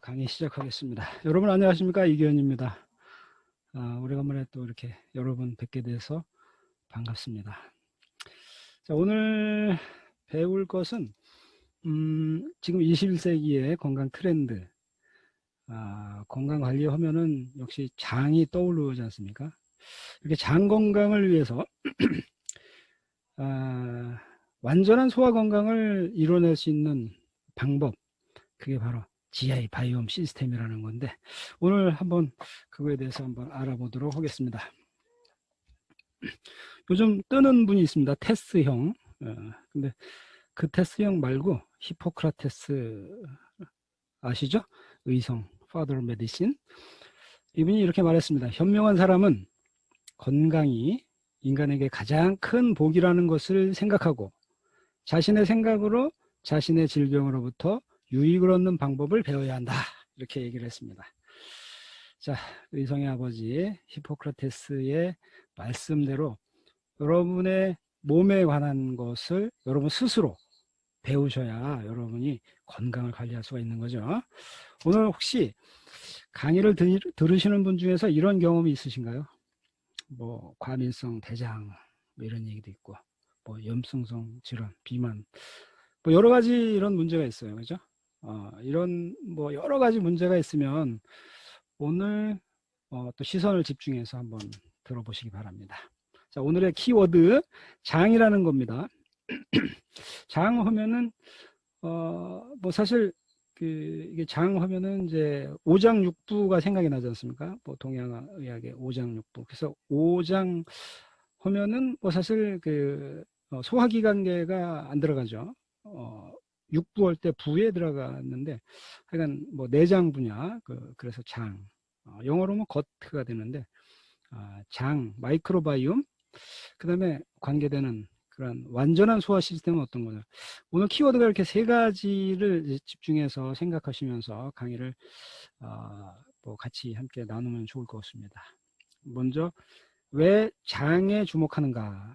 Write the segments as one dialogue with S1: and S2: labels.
S1: 강의 시작하겠습니다. 여러분 안녕하십니까? 이기현입니다. 오래간만에 또 이렇게 여러분 뵙게 돼서 반갑습니다. 자, 오늘 배울 것은 지금 21세기의 건강 트렌드, 건강 관리하면은 역시 장이 떠오르지 않습니까? 이렇게 장 건강을 위해서 완전한 소화 건강을 이뤄낼 수 있는 방법, 그게 바로 GI 바이옴 시스템이라는 건데, 오늘 한번 그거에 대해서 한번 알아보도록 하겠습니다. 요즘 뜨는 분이 있습니다. 테스형. 근데 그 테스형 말고 히포크라테스 아시죠? 의성, Father Medicine. 이분이 이렇게 말했습니다. 현명한 사람은 건강이 인간에게 가장 큰 복이라는 것을 생각하고 자신의 생각으로 자신의 질병으로부터 유익을 얻는 방법을 배워야 한다. 이렇게 얘기를 했습니다. 자, 의성의 아버지 히포크라테스의 말씀대로 여러분의 몸에 관한 것을 여러분 스스로 배우셔야 여러분이 건강을 관리할 수가 있는 거죠. 오늘 혹시 강의를 들으시는 분 중에서 이런 경험이 있으신가요? 뭐 과민성 대장 뭐 이런 얘기도 있고, 뭐 염증성 질환, 비만, 뭐 여러 가지 이런 문제가 있어요. 그죠? 이런 뭐 여러 가지 문제가 있으면 오늘 또 시선을 집중해서 한번 들어보시기 바랍니다. 자, 오늘의 키워드 장이라는 겁니다. 장 하면은 뭐 사실 이게 장 하면은 이제 오장육부가 생각이 나지 않습니까? 뭐 동양의학의 오장육부. 그래서 오장 하면은 뭐 사실 소화기관계가 안 들어가죠. 육부 할 때 부에 들어갔는데 하여간 뭐 내장 분야, 그래서 장, 영어로 뭐 거트가 되는데, 장, 마이크로바이옴, 그 다음에 관계되는 그런 완전한 소화 시스템은 어떤 거냐. 오늘 키워드가 이렇게 세 가지를 집중해서 생각하시면서 강의를 뭐 같이 함께 나누면 좋을 것 같습니다. 먼저 왜 장에 주목하는가.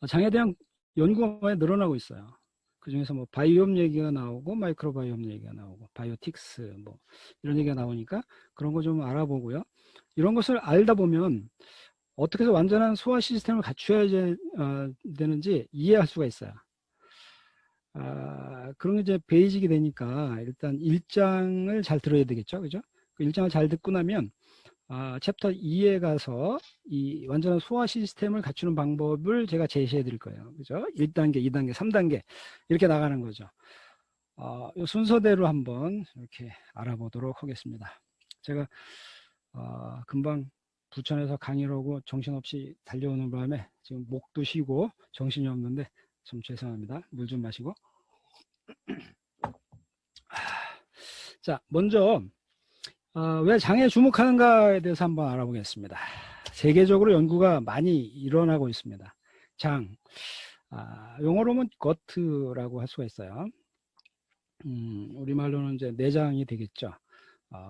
S1: 장에 대한 연구가 많이 늘어나고 있어요. 그 중에서 뭐 바이옴 얘기가 나오고 마이크로바이옴 얘기가 나오고 바이오틱스 뭐 이런 얘기가 나오니까 그런 거 좀 알아보고요. 이런 것을 알다 보면 어떻게 해서 완전한 소화 시스템을 갖춰야 되는지 이해할 수가 있어요. 그런 게 이제 베이직이 되니까 일단 1장을 잘 들어야 되겠죠. 그죠? 그 1장을 잘 듣고 나면 챕터 2에 가서 이 완전한 소화 시스템을 갖추는 방법을 제가 제시해 드릴 거예요. 그죠? 1단계, 2단계, 3단계 이렇게 나가는 거죠. 이 순서대로 한번 이렇게 알아보도록 하겠습니다. 제가 금방 부천에서 강의를 하고 정신없이 달려오는 바람에 지금 목도 쉬고 정신이 없는데 좀 죄송합니다. 물 좀 마시고. 자, 먼저 왜 장에 주목하는가에 대해서 한번 알아보겠습니다. 세계적으로 연구가 많이 일어나고 있습니다. 장, 용어로는 거트라고 할 수가 있어요. 우리말로는 이제 내장이 되겠죠.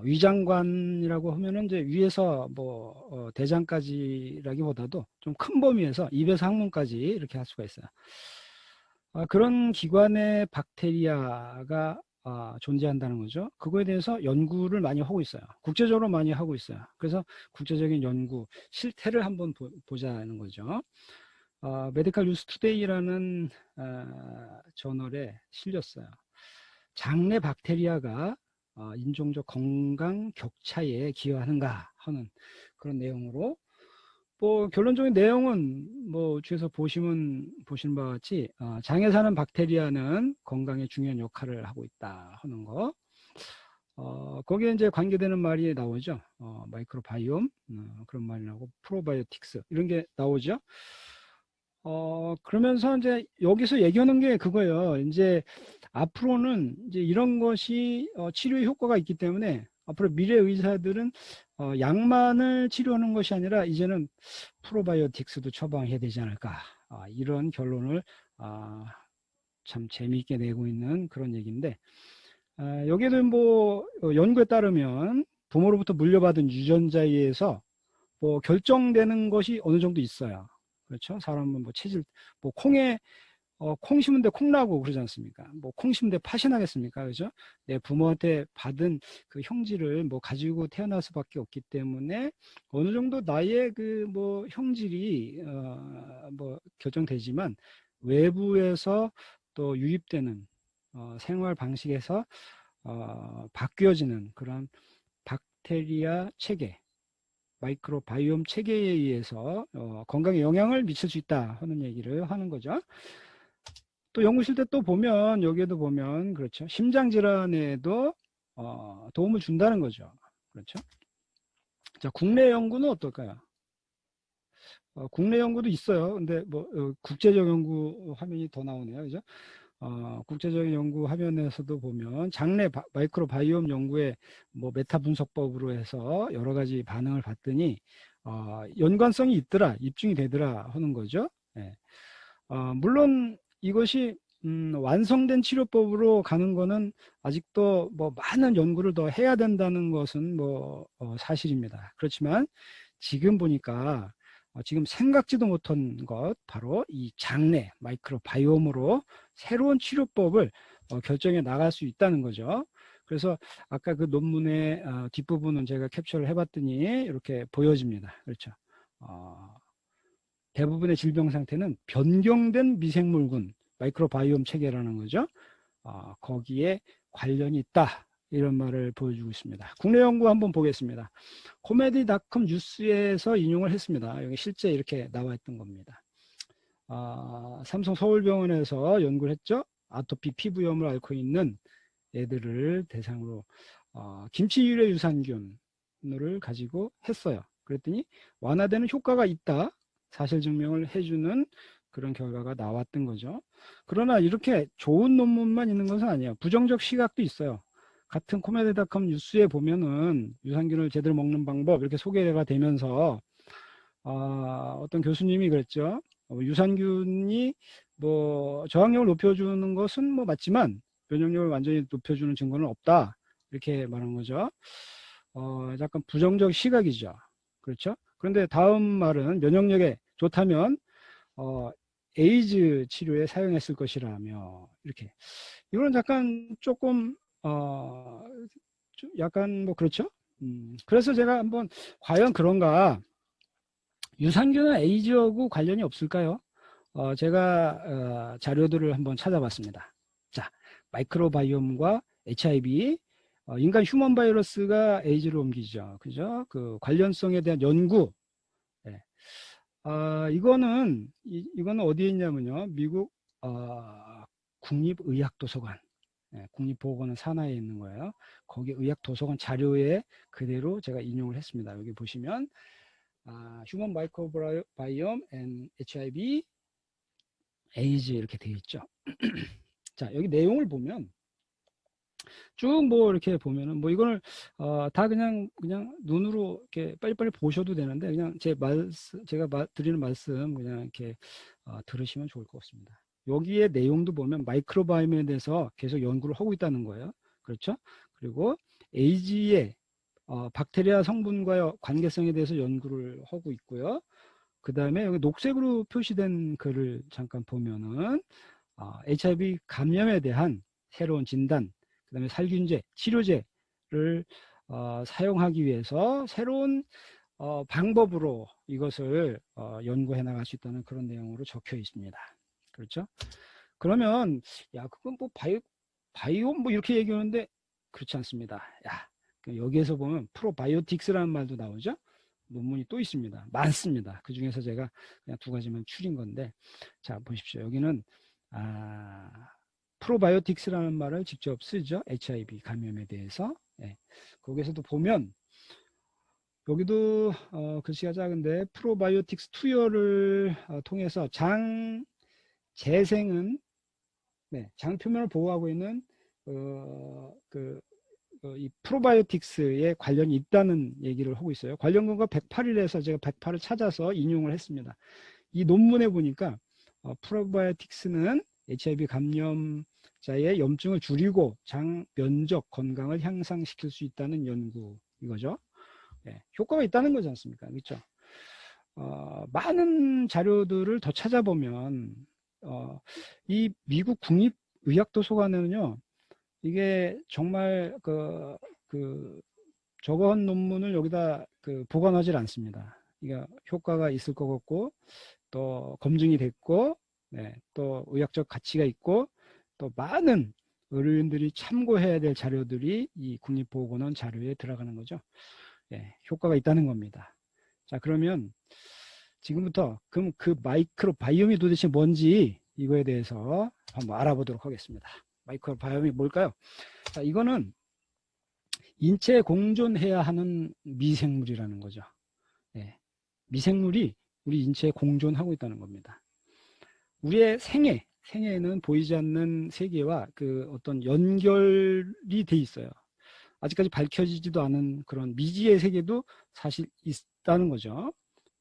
S1: 위장관이라고 하면은 이제 위에서 뭐 대장까지라기보다도 좀 큰 범위에서 입에서 항문까지 이렇게 할 수가 있어요. 그런 기관의 박테리아가 존재한다는 거죠. 그거에 대해서 연구를 많이 하고 있어요. 국제적으로 많이 하고 있어요. 그래서 국제적인 연구 실태를 한번 보자는 거죠. 메디컬 뉴스 투데이라는 저널에 실렸어요. 장내 박테리아가 인종적 건강 격차에 기여하는가 하는 그런 내용으로, 뭐 결론적인 내용은 뭐 뒤에서 보시는 바와 같이 장에 사는 박테리아는 건강에 중요한 역할을 하고 있다 하는 거. 거기에 이제 관계되는 말이 나오죠. 마이크로바이옴, 그런 말이 나오고 프로바이오틱스 이런 게 나오죠. 그러면서 이제 여기서 얘기하는 게 그거예요. 이제 앞으로는 이제 이런 것이 치료에 효과가 있기 때문에 앞으로 미래 의사들은 약만을 치료하는 것이 아니라 이제는 프로바이오틱스도 처방해야 되지 않을까. 이런 결론을 참 재미있게 내고 있는 그런 얘기인데, 여기에는 뭐 연구에 따르면 부모로부터 물려받은 유전자에 의해서 뭐 결정되는 것이 어느 정도 있어요. 그렇죠? 사람은 뭐 체질, 뭐 콩에 콩 심은데 콩나고 그러지 않습니까? 뭐 콩 심은데 팥이 나겠습니까? 그죠? 내 부모한테 받은 그 형질을 뭐 가지고 태어날 수밖에 없기 때문에 어느 정도 나의 그 뭐 형질이 뭐 결정되지만 외부에서 또 유입되는 생활 방식에서 바뀌어지는 그런 박테리아 체계, 마이크로바이옴 체계에 의해서 건강에 영향을 미칠 수 있다 하는 얘기를 하는 거죠. 또 연구실 때 또 보면 여기에도 보면 그렇죠. 심장 질환에도 도움을 준다는 거죠. 그렇죠. 자, 국내 연구는 어떨까요? 국내 연구도 있어요. 근데 뭐 국제적 연구 화면이 더 나오네요. 그죠? 국제적인 연구 화면에서도 보면 장내 마이크로바이옴 연구에 뭐 메타 분석법으로 해서 여러 가지 반응을 봤더니 연관성이 있더라, 입증이 되더라 하는 거죠. 예. 물론 이것이 완성된 치료법으로 가는 거는 아직도 뭐 많은 연구를 더 해야 된다는 것은 뭐 사실입니다. 그렇지만 지금 보니까 지금 생각지도 못한 것 바로 이 장내 마이크로바이옴으로 새로운 치료법을 결정해 나갈 수 있다는 거죠. 그래서 아까 그 논문의 뒷부분은 제가 캡처를 해봤더니 이렇게 보여집니다. 그렇죠. 대부분의 질병 상태는 변경된 미생물군 마이크로바이옴 체계라는 거죠. 거기에 관련이 있다. 이런 말을 보여주고 있습니다. 국내 연구 한번 보겠습니다. 코미디닷컴 뉴스에서 인용을 했습니다. 여기 실제 이렇게 나와 있던 겁니다. 삼성 서울병원에서 연구를 했죠. 아토피 피부염을 앓고 있는 애들을 대상으로 김치 유래 유산균을 가지고 했어요. 그랬더니 완화되는 효과가 있다. 사실 증명을 해주는 그런 결과가 나왔던 거죠. 그러나 이렇게 좋은 논문만 있는 것은 아니에요. 부정적 시각도 있어요. 같은 코미디닷컴 뉴스에 보면은 유산균을 제대로 먹는 방법 이렇게 소개가 되면서 어떤 교수님이 그랬죠. 유산균이 뭐 저항력을 높여주는 것은 뭐 맞지만 면역력을 완전히 높여주는 증거는 없다. 이렇게 말한 거죠. 약간 부정적 시각이죠. 그렇죠? 그런데 다음 말은 면역력에 좋다면 에이즈 치료에 사용했을 것이라며 이렇게 이거는 약간 조금 약간 뭐 그렇죠. 그래서 제가 한번 과연 그런가 유산균은 에이즈하고 관련이 없을까요? 제가 자료들을 한번 찾아봤습니다. 자, 마이크로바이옴과 HIV 인간 휴먼 바이러스가 에이즈를 옮기죠. 그죠? 그 관련성에 대한 연구. 네. 이거는 어디에 있냐면요. 미국 국립의학도서관, 국립보건원 산하에 있는 거예요. 거기 의학도서관 자료에 그대로 제가 인용을 했습니다. 여기 보시면 휴먼 마이크로바이옴 and HIV, 에이즈 이렇게 되어 있죠. 자, 여기 내용을 보면 쭉 뭐 이렇게 보면은 뭐 이거를 다 그냥 눈으로 이렇게 빨리빨리 보셔도 되는데 그냥 제가 드리는 말씀 그냥 이렇게 들으시면 좋을 것 같습니다. 여기에 내용도 보면 마이크로바이옴에 대해서 계속 연구를 하고 있다는 거예요. 그렇죠? 그리고 에이즈의 박테리아 성분과의 관계성에 대해서 연구를 하고 있고요. 그 다음에 여기 녹색으로 표시된 글을 잠깐 보면은 HIV 감염에 대한 새로운 진단, 그 다음에 살균제, 치료제를 사용하기 위해서 새로운 방법으로 이것을 연구해 나갈 수 있다는 그런 내용으로 적혀 있습니다. 그렇죠? 그러면 야 그건 뭐 바이옴 뭐 이렇게 얘기하는데 그렇지 않습니다. 야 여기에서 보면 프로바이오틱스라는 말도 나오죠. 논문이 또 있습니다. 많습니다. 그 중에서 제가 그냥 두 가지만 추린 건데 자 보십시오. 여기는 프로바이오틱스라는 말을 직접 쓰죠. HIV 감염에 대해서. 예. 거기에서도 보면 여기도 글씨가 작은데 프로바이오틱스 투여를 통해서 장 재생은 장 표면을 보호하고 있는 이 프로바이오틱스에 관련이 있다는 얘기를 하고 있어요. 관련 근거 108일에서 제가 108을 찾아서 인용을 했습니다. 이 논문에 보니까 프로바이오틱스는 HIV 감염자의 염증을 줄이고 장 면적 건강을 향상시킬 수 있다는 연구 이거죠. 효과가 있다는 거지 않습니까? 그렇죠? 많은 자료들을 더 찾아보면 이 미국 국립의학도서관에는요, 이게 정말 저건 논문을 여기다 보관하지 않습니다. 이게 효과가 있을 것 같고, 또 검증이 됐고, 네, 또 의학적 가치가 있고, 또 많은 의료인들이 참고해야 될 자료들이 이 국립보건원 자료에 들어가는 거죠. 네, 효과가 있다는 겁니다. 자, 그러면 지금부터 그럼 그 마이크로바이옴이 도대체 뭔지 이거에 대해서 한번 알아보도록 하겠습니다. 마이크로바이옴이 뭘까요? 자, 이거는 인체에 공존해야 하는 미생물이라는 거죠. 네, 미생물이 우리 인체에 공존하고 있다는 겁니다. 우리의 생애에는 보이지 않는 세계와 어떤 연결이 돼 있어요. 아직까지 밝혀지지도 않은 그런 미지의 세계도 사실 있다는 거죠.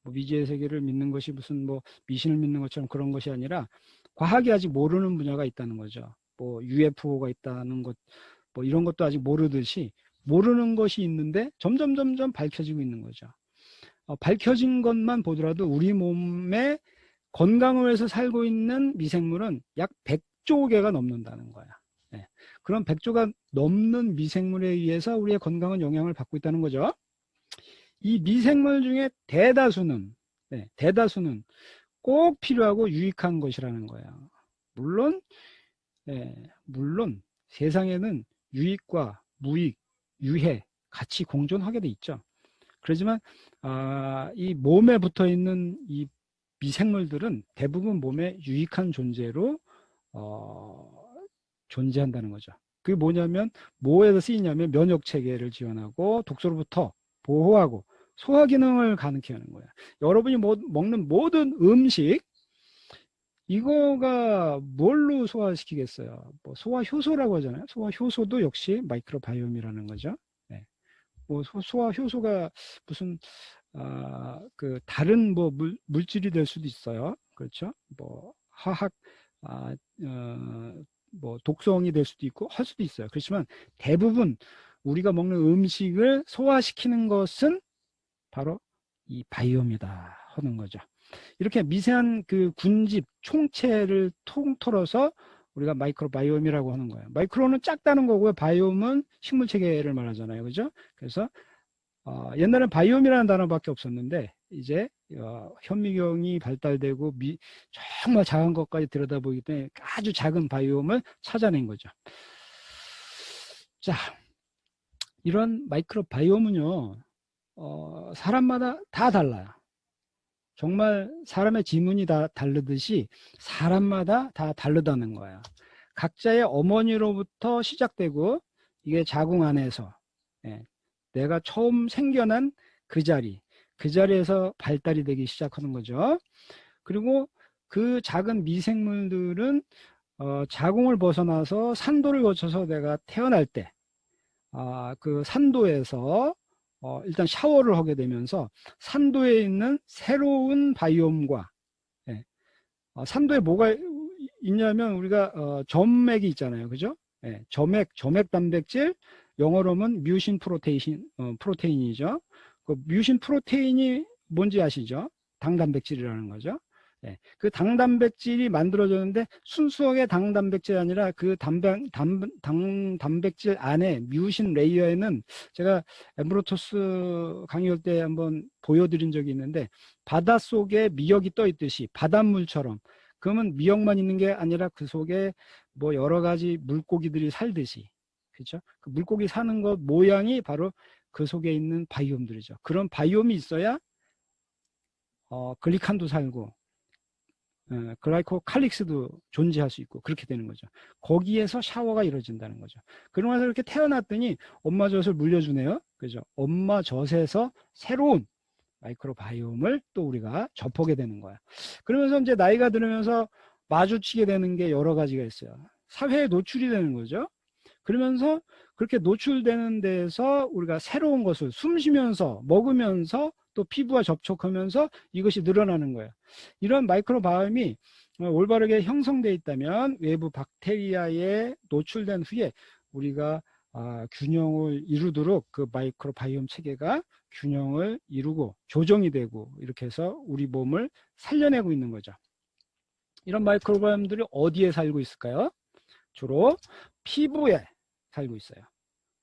S1: 뭐 미지의 세계를 믿는 것이 무슨 뭐 미신을 믿는 것처럼 그런 것이 아니라 과학이 아직 모르는 분야가 있다는 거죠. 뭐 UFO가 있다는 것, 뭐 이런 것도 아직 모르듯이 모르는 것이 있는데 점점 밝혀지고 있는 거죠. 밝혀진 것만 보더라도 우리 몸에 건강을 위해서 살고 있는 미생물은 약 100조 개가 넘는다는 거야. 네. 그런 100조가 넘는 미생물에 의해서 우리의 건강은 영향을 받고 있다는 거죠. 이 미생물 중에 대다수는 꼭 필요하고 유익한 것이라는 거예요. 물론 세상에는 유익과 무익, 유해 같이 공존하게 돼 있죠. 그렇지만 이 몸에 붙어 있는 이 미생물들은 대부분 몸에 유익한 존재로 존재한다는 거죠. 그게 뭐냐면 뭐에서 쓰이냐면 면역 체계를 지원하고 독소로부터 보호하고 소화 기능을 가능케 하는 거예요. 여러분이 먹는 모든 음식 이거가 뭘로 소화시키겠어요? 뭐 소화 효소라고 하잖아요. 소화 효소도 역시 마이크로바이옴이라는 거죠. 네. 뭐 소화 효소가 무슨 다른 뭐 물질이 될 수도 있어요. 그렇죠? 뭐 화학 뭐 독성이 될 수도 있고 할 수도 있어요. 그렇지만 대부분 우리가 먹는 음식을 소화시키는 것은 바로 이 바이옴이다 하는 거죠. 이렇게 미세한 군집 총체를 통틀어서 우리가 마이크로바이옴이라고 하는 거예요. 마이크로는 작다는 거고요. 바이옴은 식물 체계를 말하잖아요. 그죠? 그래서 옛날엔 바이옴이라는 단어밖에 없었는데 이제 현미경이 발달되고 정말 작은 것까지 들여다보기 때문에 아주 작은 바이옴을 찾아낸 거죠. 자, 이런 마이크로바이옴은요, 사람마다 다 달라요. 정말 사람의 지문이 다 다르듯이 사람마다 다 다르다는 거예요. 각자의 어머니로부터 시작되고 이게 자궁 안에서 내가 처음 생겨난 그 자리에서 발달이 되기 시작하는 거죠. 그리고 그 작은 미생물들은 자궁을 벗어나서 산도를 거쳐서 내가 태어날 때 그 산도에서 일단 샤워를 하게 되면서 산도에 있는 새로운 바이옴과 산도에 뭐가 있냐면 우리가 점맥이 있잖아요. 그죠? 점액 단백질, 영어로 하면 뮤신 프로테인이죠. 그 뮤신 프로테인이 뭔지 아시죠? 당단백질이라는 거죠. 그 당단백질이 만들어졌는데 순수하게 당단백질이 아니라 그 단백질 안에 뮤신 레이어에는 제가 엠브로토스 강의할 때 한번 보여드린 적이 있는데 바닷속에 미역이 떠 있듯이 바닷물처럼 그러면 미역만 있는 게 아니라 그 속에 뭐 여러 가지 물고기들이 살듯이 그렇죠? 그 물고기 사는 것 모양이 바로 그 속에 있는 바이옴들이죠. 그런 바이옴이 있어야 글리칸도 살고 글라이코칼릭스도 존재할 수 있고 그렇게 되는 거죠. 거기에서 샤워가 이루어진다는 거죠. 그러면서 이렇게 태어났더니 엄마 젖을 물려주네요. 그죠? 엄마 젖에서 새로운 마이크로바이옴을 또 우리가 접하게 되는 거야. 그러면서 이제 나이가 들으면서 마주치게 되는 게 여러 가지가 있어요. 사회에 노출이 되는 거죠. 그러면서 그렇게 노출되는 데에서 우리가 새로운 것을 숨 쉬면서 먹으면서 또 피부와 접촉하면서 이것이 늘어나는 거예요. 이런 마이크로바이옴이 올바르게 형성되어 있다면 외부 박테리아에 노출된 후에 우리가 균형을 이루도록 그 마이크로바이옴 체계가 균형을 이루고 조정이 되고 이렇게 해서 우리 몸을 살려내고 있는 거죠. 이런 마이크로바이옴들이 어디에 살고 있을까요? 주로 피부에 살고 있어요.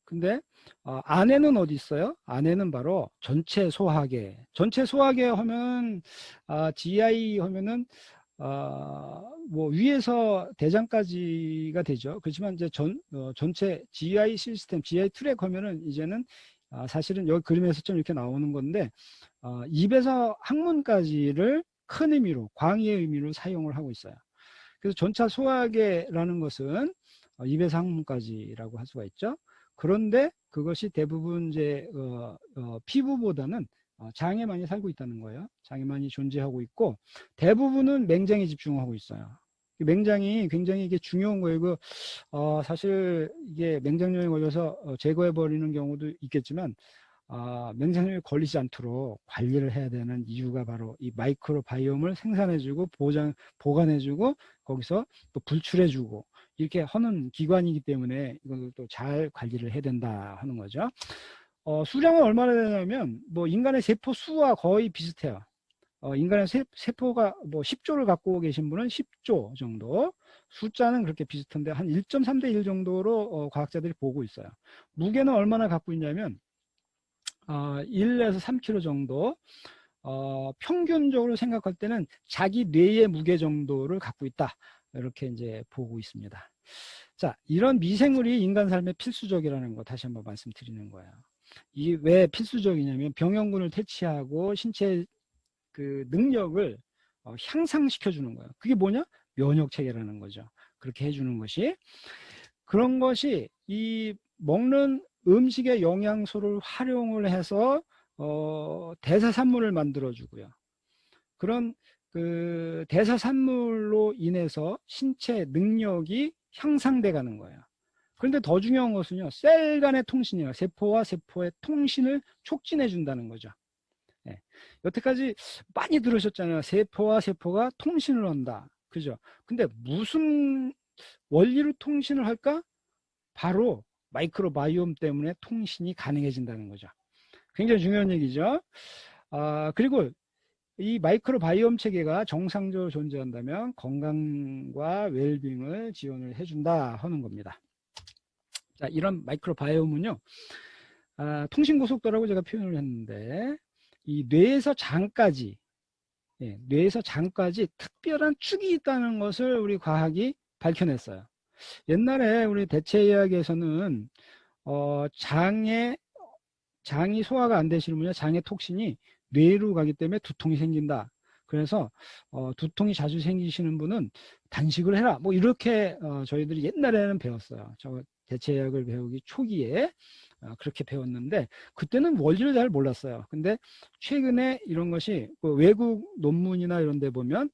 S1: 근데 안에는 어디 있어요? 안에는 바로 전체 소화계. 전체 소화계 하면 GI 하면은 뭐 위에서 대장까지가 되죠. 그렇지만 이제 전체 GI 시스템, GI 트랙 하면은 이제는 사실은 여기 그림에서 좀 이렇게 나오는 건데 입에서 항문까지를 큰 의미로, 광의의 의미로 사용을 하고 있어요. 그래서 전차 소화계라는 것은 입에서 항문까지라고 할 수가 있죠. 그런데 그것이 대부분 이제 피부보다는 장에 많이 살고 있다는 거예요. 장에 많이 존재하고 있고 대부분은 맹장에 집중하고 있어요. 맹장이 굉장히 이게 중요한 거예요. 사실 이게 맹장염에 걸려서 제거해 버리는 경우도 있겠지만 맹장염에 걸리지 않도록 관리를 해야 되는 이유가 바로 이 마이크로바이옴을 생산해주고 보관해주고 거기서 또 분출해주고 이렇게 하는 기관이기 때문에 이걸 또 잘 관리를 해야 된다 하는 거죠. 수량은 얼마나 되냐면 뭐 인간의 세포 수와 거의 비슷해요. 인간의 세포가 뭐 10조를 갖고 계신 분은 10조 정도, 숫자는 그렇게 비슷한데 한 1.3대 1 정도로 과학자들이 보고 있어요. 무게는 얼마나 갖고 있냐면 1에서 3kg 정도, 평균적으로 생각할 때는 자기 뇌의 무게 정도를 갖고 있다. 이렇게 이제 보고 있습니다. 자, 이런 미생물이 인간 삶에 필수적이라는 거 다시 한번 말씀드리는 거예요. 이게 왜 필수적이냐면 병영군을 퇴치하고 신체 그 능력을 향상시켜 주는 거예요. 그게 뭐냐? 면역 체계라는 거죠. 그렇게 해주는 것이, 그런 것이 이 먹는 음식의 영양소를 활용을 해서 대사산물을 만들어 주고요. 그런 그 대사산물로 인해서 신체 능력이 향상돼 가는 거예요. 그런데 더 중요한 것은요, 셀 간의 통신이에요. 세포와 세포의 통신을 촉진해 준다는 거죠. 예. 여태까지 많이 들으셨잖아요. 세포와 세포가 통신을 한다. 그죠? 근데 무슨 원리로 통신을 할까? 바로 마이크로바이옴 때문에 통신이 가능해진다는 거죠. 굉장히 중요한 얘기죠. 그리고 이 마이크로바이옴 체계가 정상적으로 존재한다면 건강과 웰빙을 지원을 해준다 하는 겁니다. 자, 이런 마이크로바이옴은요, 통신고속도라고 제가 표현을 했는데, 이 뇌에서 장까지, 뇌에서 장까지 특별한 축이 있다는 것을 우리 과학이 밝혀냈어요. 옛날에 우리 대체의학에서는 장이 소화가 안 되시는 분이 장의 톡신이 뇌로 가기 때문에 두통이 생긴다. 그래서 두통이 자주 생기시는 분은 단식을 해라. 뭐 이렇게 저희들이 옛날에는 배웠어요. 저 대체의학을 배우기 초기에 그렇게 배웠는데 그때는 원리를 잘 몰랐어요. 근데 최근에 이런 것이 그 외국 논문이나 이런 데 보면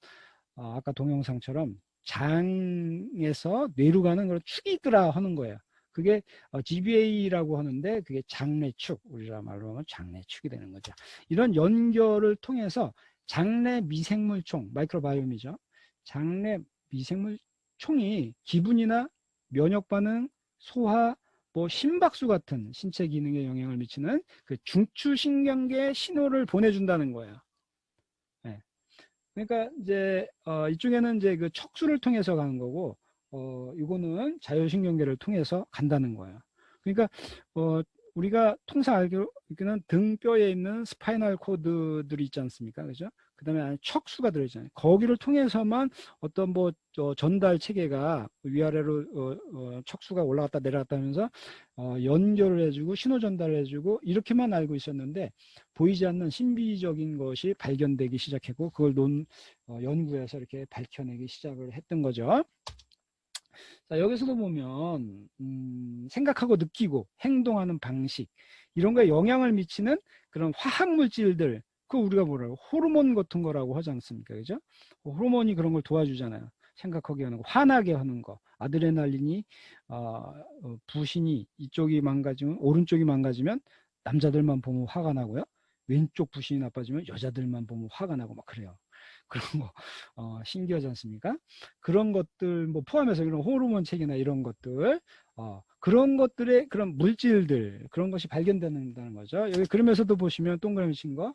S1: 아까 동영상처럼 장에서 뇌로 가는 그런 축이 있더라 하는 거예요. 그게 GBA라고 하는데 그게 장내축, 우리라 말로 하면 장내축이 되는 거죠. 이런 연결을 통해서 장내 미생물총, 마이크로바이옴이죠. 장내 미생물총이 기분이나 면역 반응, 소화, 뭐 심박수 같은 신체 기능에 영향을 미치는 그 중추신경계 신호를 보내준다는 거예요. 네. 그러니까 이제 이쪽에는 이제 그 척수를 통해서 가는 거고 이거는 자율신경계를 통해서 간다는 거예요. 그러니까 우리가 통상 알기로는 등뼈에 있는 스파이널 코드들이 있지 않습니까? 그죠? 그 다음에 안에 척수가 들어있잖아요. 거기를 통해서만 어떤 뭐 전달 체계가 위아래로 척수가 올라갔다 내려갔다 하면서 연결을 해주고 신호 전달을 해주고 이렇게만 알고 있었는데 보이지 않는 신비적인 것이 발견되기 시작했고 그걸 연구해서 이렇게 밝혀내기 시작을 했던 거죠. 자, 여기서도 보면 생각하고 느끼고 행동하는 방식 이런 거에 영향을 미치는 그런 화학 물질들, 그 우리가 뭐라고 호르몬 같은 거라고 하지 않습니까? 그죠? 호르몬이 그런 걸 도와주잖아요. 생각하게 하는 거, 화나게 하는 거, 아드레날린이 부신이 이쪽이 망가지면 오른쪽이 망가지면 남자들만 보면 화가 나고요. 왼쪽 부신이 나빠지면 여자들만 보면 화가 나고 막 그래요. 그런 거 신기하지 않습니까? 그런 것들 뭐 포함해서 이런 호르몬 체계나 이런 것들 그런 것들의 그런 물질들 그런 것이 발견된다는 거죠. 여기 그림에서도 보시면 동그라미 친 거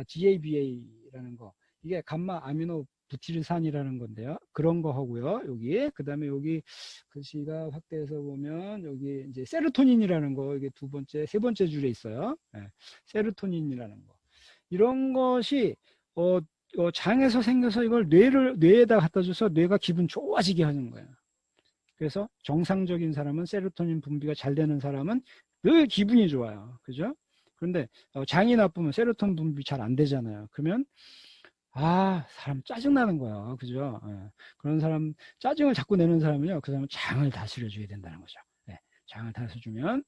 S1: GABA라는 거 이게 감마 아미노 부티르산이라는 건데요. 그런 거 하고요. 여기 그다음에 여기 글씨가 확대해서 보면 여기 이제 세로토닌이라는 거 이게 두 번째, 세 번째 줄에 있어요. 네, 세로토닌이라는 거. 이런 것이 장에서 생겨서 이걸 뇌에다 갖다 줘서 뇌가 기분 좋아지게 하는 거예요. 그래서 정상적인 사람은 세로토닌 분비가 잘 되는 사람은 늘 기분이 좋아요. 그죠? 그런데 장이 나쁘면 세로토닌 분비 잘 안 되잖아요. 그러면 사람 짜증나는 거야. 그죠? 그런 사람, 짜증을 자꾸 내는 사람은요, 그 사람은 장을 다스려줘야 된다는 거죠. 네, 장을 다스려주면,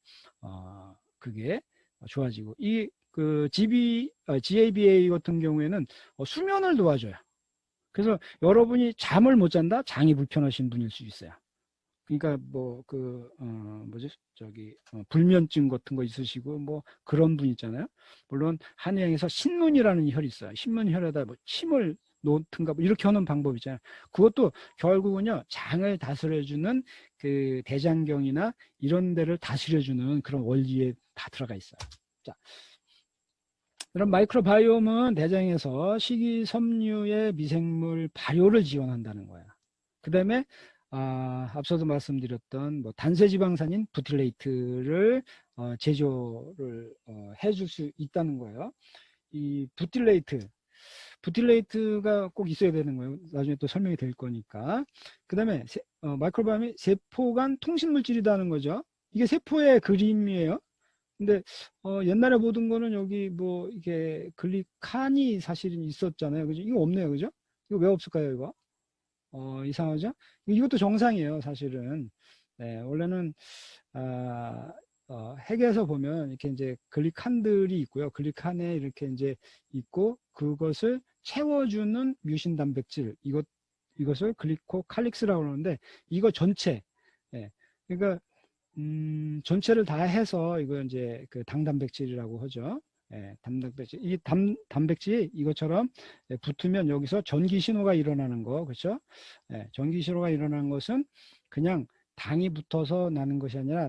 S1: 그게 좋아지고. GABA 같은 경우에는 수면을 도와줘요. 그래서 여러분이 잠을 못 잔다? 장이 불편하신 분일 수 있어요. 그러니까 불면증 같은 거 있으시고 뭐 그런 분 있잖아요. 물론 한의학에서 신문이라는 혈이 있어요. 신문혈에다 뭐 침을 놓든가 뭐 이렇게 하는 방법 있잖아요. 그것도 결국은요, 장을 다스려주는 그 대장경이나 이런 데를 다스려주는 그런 원리에 다 들어가 있어요. 자, 그럼 마이크로바이옴은 대장에서 식이섬유의 미생물 발효를 지원한다는 거야. 그 다음에 앞서도 말씀드렸던 뭐 단세지방산인 부틸레이트를 제조를 해줄 수 있다는 거예요. 이 부틸레이트가 꼭 있어야 되는 거예요. 나중에 또 설명이 될 거니까. 그 다음에 마이크로바이옴이 세포간 통신물질이라는 거죠. 이게 세포의 그림이에요. 근데 옛날에 보던 거는 여기 뭐 이게 글리칸이 사실은 있었잖아요. 그죠? 이거 없네요. 그죠? 이거 왜 없을까요, 이거? 이상하죠? 이것도 정상이에요, 사실은. 네, 원래는 핵에서 보면 이렇게 이제 글리칸들이 있고요. 글리칸에 이렇게 이제 있고 그것을 채워주는 뮤신 단백질, 이것을 글리코칼릭스라고 그러는데 이거 전체, 예, 그러니까 전체를 다 해서 이거 이제 그 당단백질이라고 하죠. 예, 단백질. 이 단백질이 이것처럼 붙으면 여기서 전기 신호가 일어나는 거, 그렇죠? 예, 전기 신호가 일어나는 것은 그냥 당이 붙어서 나는 것이 아니라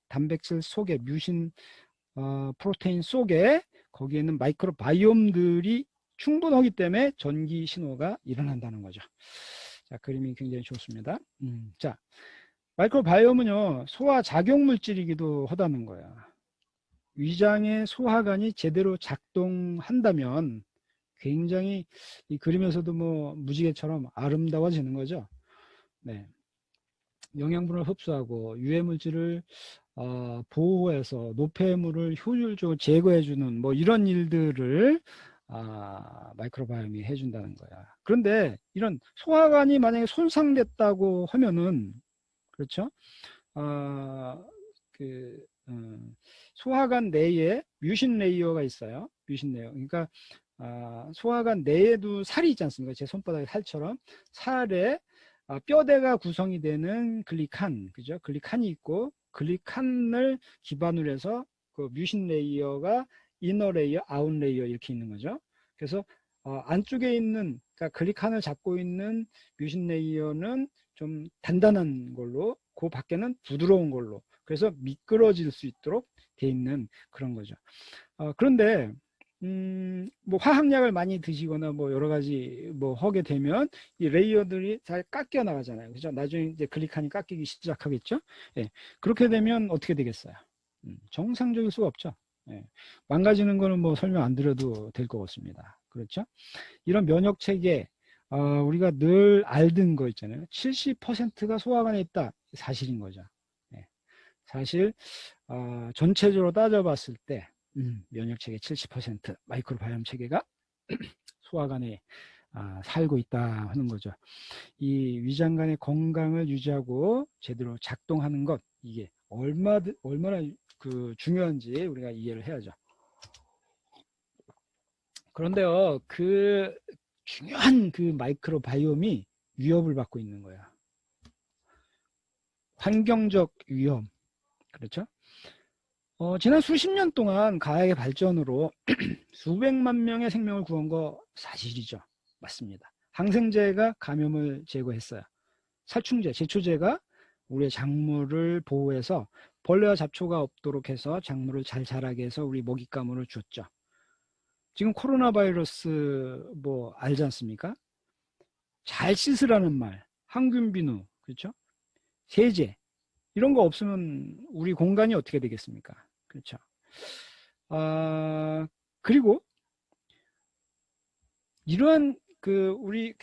S1: 단백질 속에 뮤신 프로테인 속에 거기에 있는 마이크로바이옴들이 충분하기 때문에 전기 신호가 일어난다는 거죠. 자, 그림이 굉장히 좋습니다. 자, 마이크로바이옴은요, 소화 작용 물질이기도 하다는 거야. 위장의 소화관이 제대로 작동한다면 굉장히 이 그림에서도 뭐 무지개처럼 아름다워지는 거죠. 네. 영양분을 흡수하고 유해 물질을 보호해서 노폐물을 효율적으로 제거해주는 뭐 이런 일들을 마이크로바이옴이 해준다는 거야. 그런데 이런 소화관이 만약에 손상됐다고 하면은, 그렇죠? 소화관 내에 뮤신 레이어가 있어요. 뮤신 레이어. 그러니까 소화관 내에도 살이 있지 않습니까? 제 손바닥에 살처럼 살에 뼈대가 구성이 되는 글리칸, 그죠? 글리칸이 있고 글리칸을 기반으로 해서 그 뮤신 레이어가 이너 레이어, 아웃 레이어 이렇게 있는 거죠. 그래서 안쪽에 있는, 그러니까 글리칸을 잡고 있는 뮤신 레이어는 좀 단단한 걸로, 그 밖에는 부드러운 걸로, 그래서 미끄러질 수 있도록 돼 있는 그런 거죠. 그런데 뭐 화학약을 많이 드시거나 뭐 여러 가지 뭐 하게 되면 이 레이어들이 잘 깎여 나가잖아요. 그죠? 나중에 이제 글리칸이 깎이기 시작하겠죠? 예. 그렇게 되면 어떻게 되겠어요? 정상적일 수가 없죠. 예. 망가지는 거는 뭐 설명 안 드려도 될 것 같습니다. 그렇죠? 이런 면역 체계, 우리가 늘 알던 거 있잖아요. 70%가 소화관에 있다. 사실인 거죠. 예. 사실 전체적으로 따져봤을 때 면역체계 70%, 마이크로바이옴 체계가 소화관에 살고 있다 하는 거죠. 이 위장관의 건강을 유지하고 제대로 작동하는 것, 이게 얼마나 그 중요한지 우리가 이해를 해야죠. 그런데요, 그 중요한 그 마이크로바이옴이 위협을 받고 있는 거야. 환경적 위험, 그렇죠? 지난 수십 년 동안 과학의 발전으로 수백만 명의 생명을 구한 거 사실이죠. 맞습니다. 항생제가 감염을 제거했어요. 살충제, 제초제가 우리의 작물을 보호해서 벌레와 잡초가 없도록 해서 작물을 잘 자라게 해서 우리 먹잇감으로 줬죠. 지금 코로나 바이러스 뭐 알지 않습니까? 잘 씻으라는 말, 항균 비누, 그렇죠? 세제 이런 거 없으면 우리 공간이 어떻게 되겠습니까? 그렇죠? 그리고 이러한 우리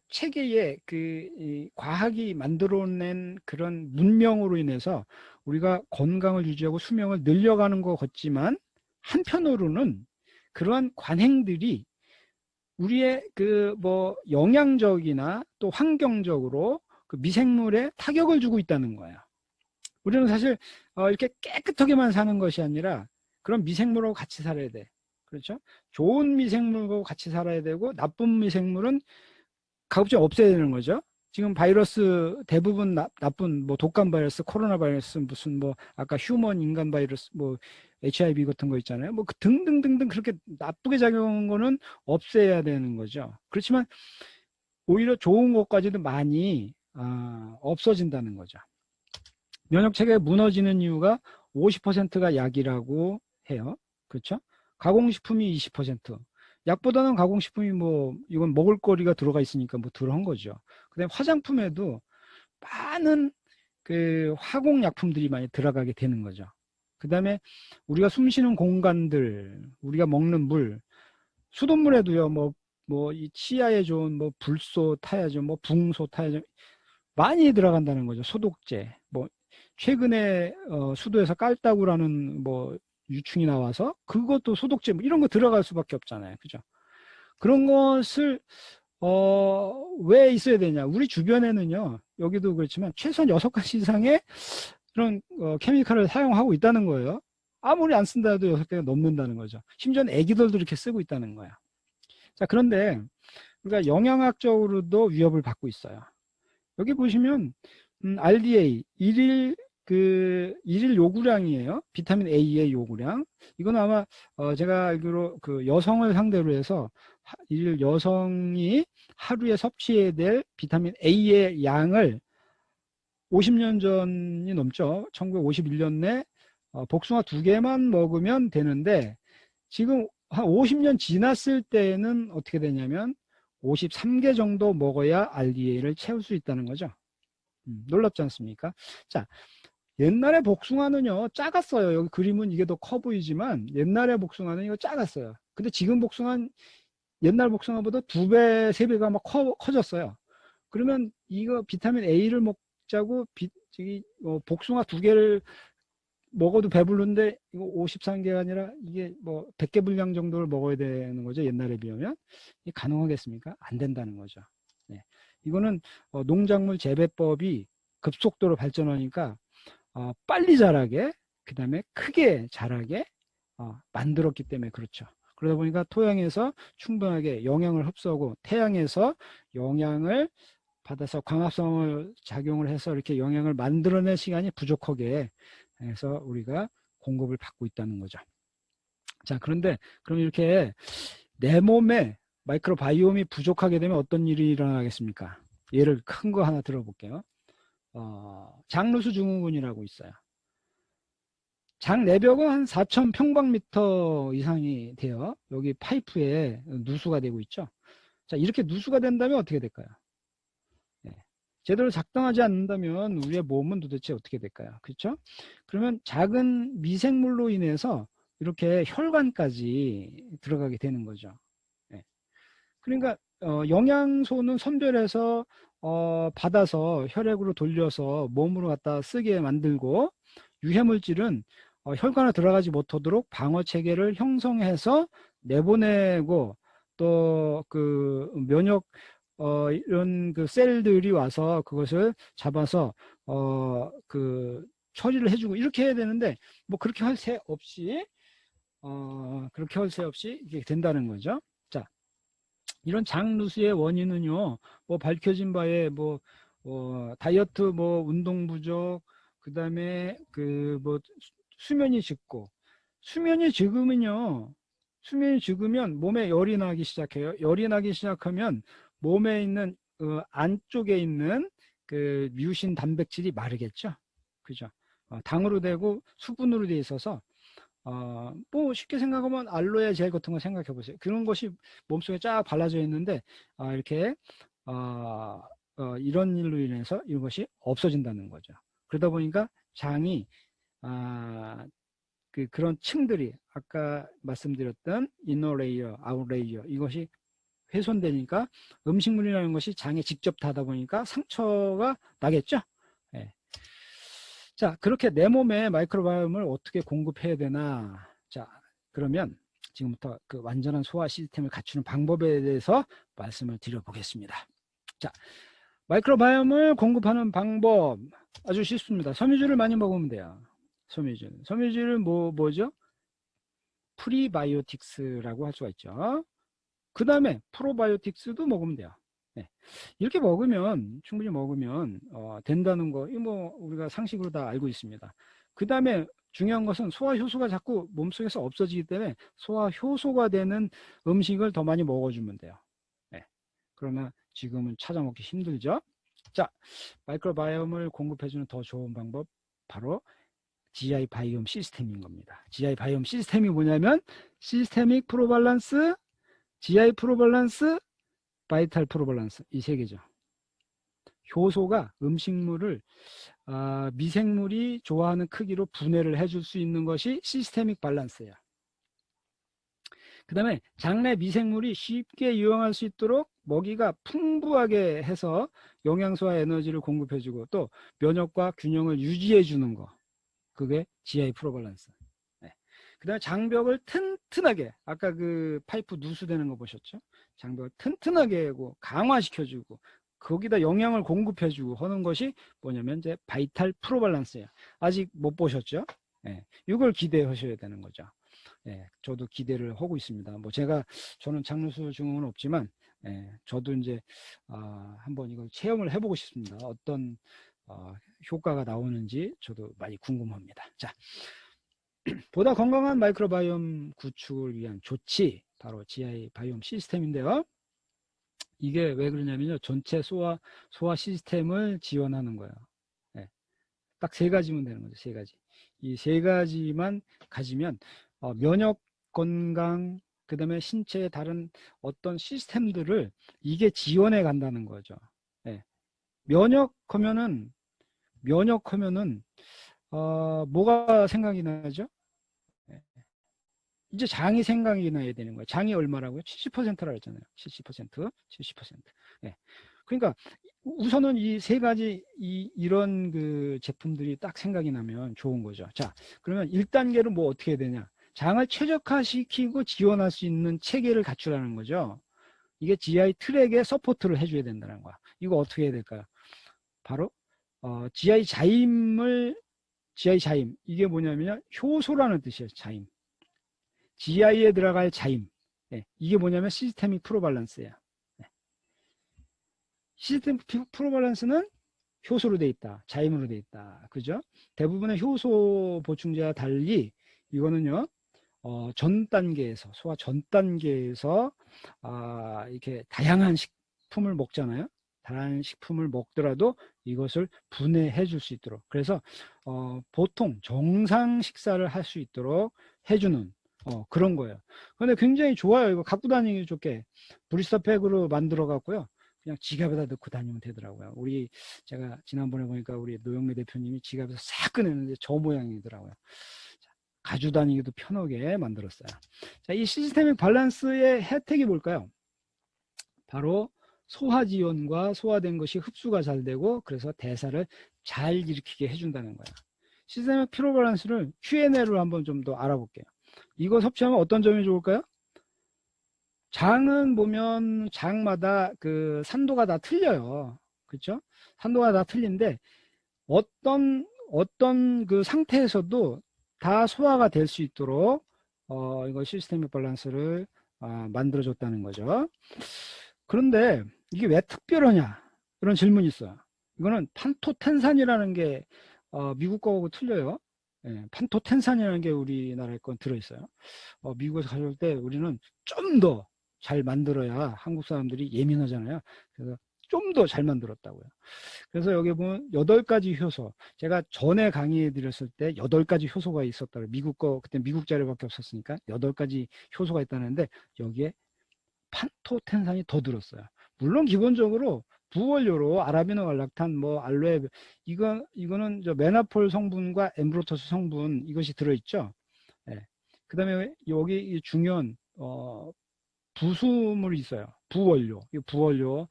S1: 체계의 이 과학이 만들어낸 그런 문명으로 인해서 우리가 건강을 유지하고 수명을 늘려가는 것 같지만 한편으로는 그러한 관행들이 우리의 영양적이나 또 환경적으로 그 미생물에 타격을 주고 있다는 거예요. 우리는 사실 이렇게 깨끗하게만 사는 것이 아니라 그런 미생물하고 같이 살아야 돼. 그렇죠? 좋은 미생물하고 같이 살아야 되고 나쁜 미생물은 가급적 없애야 되는 거죠. 지금 바이러스 대부분 나쁜 독감 바이러스, 코로나 바이러스, 무슨 아까 휴먼 인간 바이러스, HIV 같은 거 있잖아요. 등등등등 그렇게 나쁘게 작용한 거는 없애야 되는 거죠. 그렇지만 오히려 좋은 것까지도 많이 없어진다는 거죠. 면역 체계가 무너지는 이유가 50%가 약이라고 해요. 그렇죠? 가공식품이 20%. 약보다는 가공식품이 이건 먹을거리가 들어가 있으니까 들어간 거죠. 그다음에 화장품에도 많은 화공약품들이 많이 들어가게 되는 거죠. 그다음에 우리가 숨쉬는 공간들, 우리가 먹는 물, 수돗물에도요, 이 치아에 좋은 불소, 타야죠, 붕소, 타야죠. 많이 들어간다는 거죠. 소독제. 최근에 수도에서 깔따구라는 유충이 나와서 그것도 소독제 이런 거 들어갈 수밖에 없잖아요. 그죠? 그런 것을 왜 있어야 되냐? 우리 주변에는요. 여기도 그렇지만 최소한 6가지 이상의 그런 케미칼을 사용하고 있다는 거예요. 아무리 안 쓴다 해도 6개가 넘는다는 거죠. 심지어는 애기들도 이렇게 쓰고 있다는 거야. 자, 그런데 우리가 영양학적으로도 위협을 받고 있어요. 여기 보시면 RDA 일일 요구량이에요. 비타민 A의 요구량. 이건 아마 제가 알기로 여성을 상대로 해서 일일 여성이 하루에 섭취해야 될 비타민 A의 양을 50년 전이 넘죠. 1951년에 복숭아 2개만 먹으면 되는데 지금 한 50년 지났을 때에는 어떻게 되냐면 53개 정도 먹어야 RDA를 채울 수 있다는 거죠. 놀랍지 않습니까? 자, 옛날에 복숭아는요 작았어요. 여기 그림은 이게 더 커 보이지만 옛날에 복숭아는 이거 작았어요. 근데 지금 복숭아는 옛날 복숭아보다 2배, 3배가 막 커졌어요. 그러면 이거 비타민 A를 먹자고 복숭아 2개를 먹어도 배부른데 이거 53개가 아니라 이게 100개 분량 정도를 먹어야 되는 거죠. 옛날에 비하면. 이게 가능하겠습니까? 안 된다는 거죠. 네. 이거는 농작물 재배법이 급속도로 발전하니까 빨리 자라게, 그 다음에 크게 자라게 만들었기 때문에 그렇죠. 그러다 보니까 토양에서 충분하게 영양을 흡수하고 태양에서 영양을 받아서 광합성을 작용을 해서 이렇게 영양을 만들어낼 시간이 부족하게 해서 우리가 공급을 받고 있다는 거죠. 자, 그런데 그럼 이렇게 내 몸에 마이크로바이옴이 부족하게 되면 어떤 일이 일어나겠습니까? 예를 큰 거 하나 들어볼게요. 장누수 증후군이라고 있어요. 장 내벽은 한 4,000 평방미터 이상이 돼요. 여기 파이프에 누수가 되고 있죠. 자, 이렇게 누수가 된다면 어떻게 될까요? 네. 제대로 작동하지 않는다면 우리의 몸은 도대체 어떻게 될까요? 그렇죠? 그러면 작은 미생물로 인해서 이렇게 혈관까지 들어가게 되는 거죠. 네. 그러니까 영양소는 선별해서 받아서 혈액으로 돌려서 몸으로 갖다 쓰게 만들고 유해물질은 혈관에 들어가지 못하도록 방어 체계를 형성해서 내보내고 또 면역 이런 셀들이 와서 그것을 잡아서 처리를 해주고 이렇게 해야 되는데 그렇게 할 새 없이 이게 된다는 거죠. 자, 이런 장누수의 원인은요, 밝혀진 바에 다이어트, 운동 부족, 그 다음에 수면이 적고, 수면이 적으면 몸에 열이 나기 시작해요. 열이 나기 시작하면 몸에 있는 안쪽에 있는 뮤신 단백질이 마르겠죠. 그죠? 당으로 되고 수분으로 돼 있어서 쉽게 생각하면 알로에 젤 같은 거 생각해 보세요. 그런 것이 몸속에 쫙 발라져 있는데 이렇게 이런 일로 인해서 이것이 없어진다는 거죠. 그러다 보니까 장이 그런 층들이 아까 말씀드렸던 이너 레이어, 아웃 레이어 이것이 훼손되니까 음식물이라는 것이 장에 직접 닿다 보니까 상처가 나겠죠. 예. 자, 그렇게 내 몸에 마이크로바이옴을 어떻게 공급해야 되나. 자, 그러면 지금부터 그 완전한 소화 시스템을 갖추는 방법에 대해서 말씀을 드려보겠습니다. 자, 마이크로바이옴을 공급하는 방법 아주 쉽습니다. 섬유질을 많이 먹으면 돼요. 섬유질은 뭐죠? 프리바이오틱스라고 할 수가 있죠. 그 다음에 프로바이오틱스도 먹으면 돼요. 네. 이렇게 먹으면 충분히 먹으면 된다는 거, 이거 뭐 우리가 상식으로 다 알고 있습니다. 그 다음에 중요한 것은 소화 효소가 자꾸 몸속에서 없어지기 때문에 소화 효소가 되는 음식을 더 많이 먹어주면 돼요. 네. 그러나 지금은 찾아 먹기 힘들죠. 자, 마이크로바이옴을 공급해주는 더 좋은 방법 바로 GI 바이옴 시스템인 겁니다. GI 바이옴 시스템이 뭐냐면 시스테믹 프로밸런스, GI 프로밸런스, 바이탈 프로밸런스 이 세 개죠. 효소가 음식물을 미생물이 좋아하는 크기로 분해를 해줄 수 있는 것이 시스테믹 밸런스예요. 그 다음에 장내 미생물이 쉽게 유용할 수 있도록 먹이가 풍부하게 해서 영양소와 에너지를 공급해주고 또 면역과 균형을 유지해주는 거, 그게 GI 프로밸런스. 네. 그 다음에 장벽을 튼튼하게, 아까 그 파이프 누수되는 거 보셨죠? 장벽을 튼튼하게 하고 강화시켜주고 거기다 영양을 공급해주고 하는 것이 뭐냐면 이제 바이탈 프로밸런스예요. 아직 못 보셨죠? 네. 이걸 기대하셔야 되는 거죠. 네. 저도 기대를 하고 있습니다. 뭐 저는 장누수 증후는 없지만 저도 이제 한번 이걸 체험을 해보고 싶습니다. 어떤 효과가 나오는지 저도 많이 궁금합니다. 자, 보다 건강한 마이크로바이옴 구축을 위한 조치, 바로 GI 바이옴 시스템인데요. 이게 왜 그러냐면요, 전체 소화 시스템을 지원하는 거예요. 네. 딱 세 가지면 되는 거죠. 세 가지. 이 세 가지만 가지면 면역 건강, 그 다음에 신체의 다른 어떤 시스템들을 이게 지원해 간다는 거죠. 네. 면역하면은 뭐가 생각이 나죠? 네. 이제 장이 생각이 나야 되는 거예요. 장이 얼마라고요? 70%라고 했잖아요. 70%. 네. 그러니까 우선은 이 세 가지 이런 그 제품들이 딱 생각이 나면 좋은 거죠. 자, 그러면 1단계로 뭐 어떻게 해야 되냐? 장을 최적화시키고 지원할 수 있는 체계를 갖추라는 거죠. 이게 GI 트랙에 서포트를 해줘야 된다는 거야. 이거 어떻게 해야 될까요? 바로 GI 자임, 이게 뭐냐면 효소라는 뜻이에요. 자임. GI에 들어갈 자임. 네, 이게 뭐냐면 시스테믹 프로밸런스예요. 네. 시스테믹 프로밸런스는 효소로 돼 있다, 자임으로 돼 있다. 그죠? 대부분의 효소 보충제와 달리 이거는요, 전 단계에서, 소화 전 단계에서 이렇게 다양한 식품을 먹잖아요. 다양한 식품을 먹더라도 이것을 분해해 줄 수 있도록, 그래서 보통 정상 식사를 할 수 있도록 해주는 그런 거예요. 근데 굉장히 좋아요. 이거 갖고 다니기 좋게 브리스터팩으로 만들어 갖고요, 그냥 지갑에다 넣고 다니면 되더라고요. 제가 지난번에 보니까 우리 노영래 대표님이 지갑에서 싹 꺼내는데 저 모양이더라고요. 가지고 다니기도 편하게 만들었어요. 자, 이 시스테믹 밸런스의 혜택이 뭘까요? 바로 소화 지원과 소화된 것이 흡수가 잘 되고, 그래서 대사를 잘 일으키게 해준다는 거예요. 시스테믹 피로 밸런스를 Q&A로 한번 좀 더 알아볼게요. 이거 섭취하면 어떤 점이 좋을까요? 장은 보면 장마다 그 산도가 다 틀려요. 그렇죠? 산도가 다 틀린데 어떤 그 상태에서도 다 소화가 될 수 있도록 이거 시스테믹 밸런스를 만들어줬다는 거죠. 그런데 이게 왜 특별하냐, 이런 질문이 있어요. 이거는 판토텐산이라는 게 미국 거하고 틀려요. 예, 판토텐산이라는 게 우리나라에 건 들어있어요. 미국에서 가져올 때 우리는 좀 더 잘 만들어야, 한국 사람들이 예민하잖아요. 그래서 좀 더 잘 만들었다고요. 그래서 여기 보면 8가지 효소, 제가 전에 강의해 드렸을 때 8가지 효소가 있었다고, 미국 거 그때 미국 자료밖에 없었으니까 8가지 효소가 있다는데 여기에 판토텐산이 더 들었어요. 물론 기본적으로 부원료로 아라비노 갈락탄, 뭐 알로에, 이거는 저 메나폴 성분과 엠브로터스 성분 이것이 들어있죠. 예. 그다음에 여기 중요한 부수물이 있어요. 부원료. 이 부원료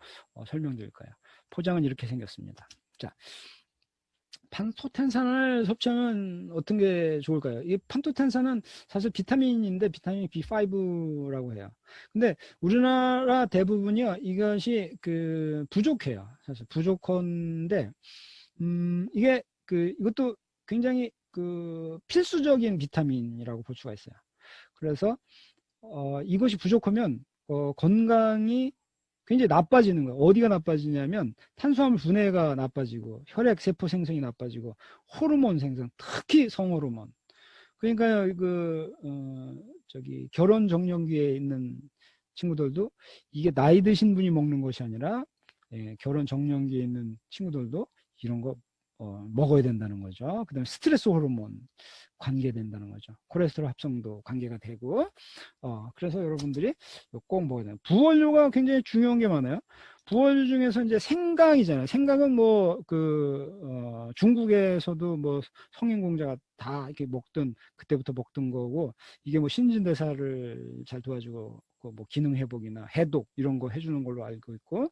S1: 설명드릴 거예요. 포장은 이렇게 생겼습니다. 자, 판토텐산을 섭취하면 어떤 게 좋을까요? 이 판토텐산은 사실 비타민인데 비타민 B5라고 해요. 근데 우리나라 대부분이요, 이것이 부족해요. 사실 부족한데, 이게 이것도 굉장히 필수적인 비타민이라고 볼 수가 있어요. 그래서 이것이 부족하면 건강이 굉장히 나빠지는 거예요. 어디가 나빠지냐면 탄수화물 분해가 나빠지고 혈액 세포 생성이 나빠지고 호르몬 생성, 특히 성호르몬. 그러니까 저기 결혼 정년기에 있는 친구들도 이게 나이 드신 분이 먹는 것이 아니라, 예, 결혼 정년기에 있는 친구들도 이런 거 먹어야 된다는 거죠. 그다음에 스트레스 호르몬 관계된다는 거죠. 콜레스테롤 합성도 관계가 되고, 그래서 여러분들이 꼭 먹어야 돼요. 부원료가 굉장히 중요한 게 많아요. 부원료 중에서 이제 생강이잖아요. 생강은 뭐 중국에서도 뭐 성인공자가 다 이렇게 먹던, 그때부터 먹던 거고, 이게 뭐 신진대사를 잘 도와주고 뭐 기능 회복이나 해독 이런 거 해주는 걸로 알고 있고,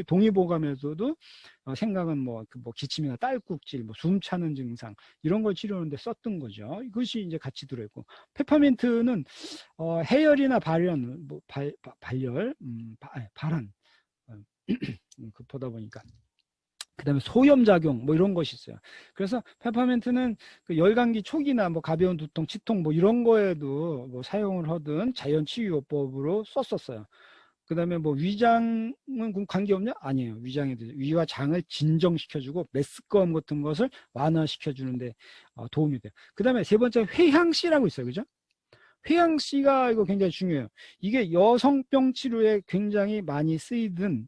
S1: 동의보감에서도 생강은 뭐 기침이나 딸꾹질, 뭐 숨 차는 증상 이런 걸 치료하는데 썼던 거죠. 이것이 이제 같이 들어있고, 페퍼민트는 해열이나 발열, 뭐 발열, 발한, 급하다 보니까. 그 다음에 소염작용 뭐 이런 것이 있어요. 그래서 페퍼민트는 열감기 초기나 뭐 가벼운 두통, 치통 뭐 이런 거에도 뭐 사용을 하든 자연치유요법으로 썼었어요. 그 다음에 뭐 위장은 관계없냐? 아니에요. 위장에도 위와 장을 진정시켜주고 메스꺼움 같은 것을 완화시켜주는데 도움이 돼요. 그 다음에 세 번째 회향씨라고 있어요. 그죠? 회향씨가 이거 굉장히 중요해요. 이게 여성병 치료에 굉장히 많이 쓰이던,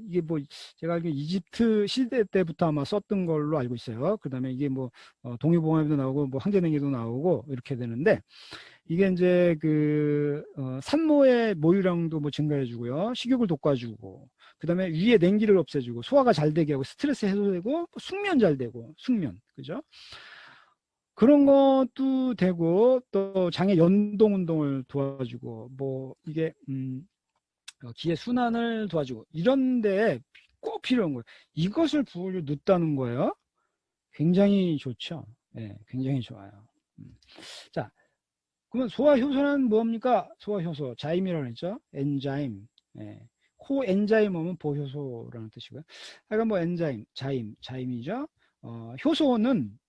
S1: 이게 뭐 제가 알기로 이집트 시대 때부터 아마 썼던 걸로 알고 있어요. 그 다음에 이게 뭐 동의보감에도 나오고 뭐 항제능에도 나오고 이렇게 되는데, 이게 이제 산모의 모유량도 뭐 증가해주고요, 식욕을 돋궈주고, 그 다음에 위에 냉기를 없애주고, 소화가 잘 되게 하고, 스트레스 해소되고, 숙면 잘 되고, 숙면, 그죠? 그런 것도 되고, 또 장의 연동 운동을 도와주고, 뭐 이게 기의 순환을 도와주고, 이런데 꼭 필요한 거예요. 이것을 부을 넣었다는 거예요. 굉장히 좋죠. 네, 굉장히 좋아요. 자, 그러면 소화효소는 뭡니까? 소화효소, 자임이라고 했죠? 엔자임. 예. 코엔자임 하면 보효소라는 뜻이고요. 하여간 뭐 엔자임, 자임이죠. 효소는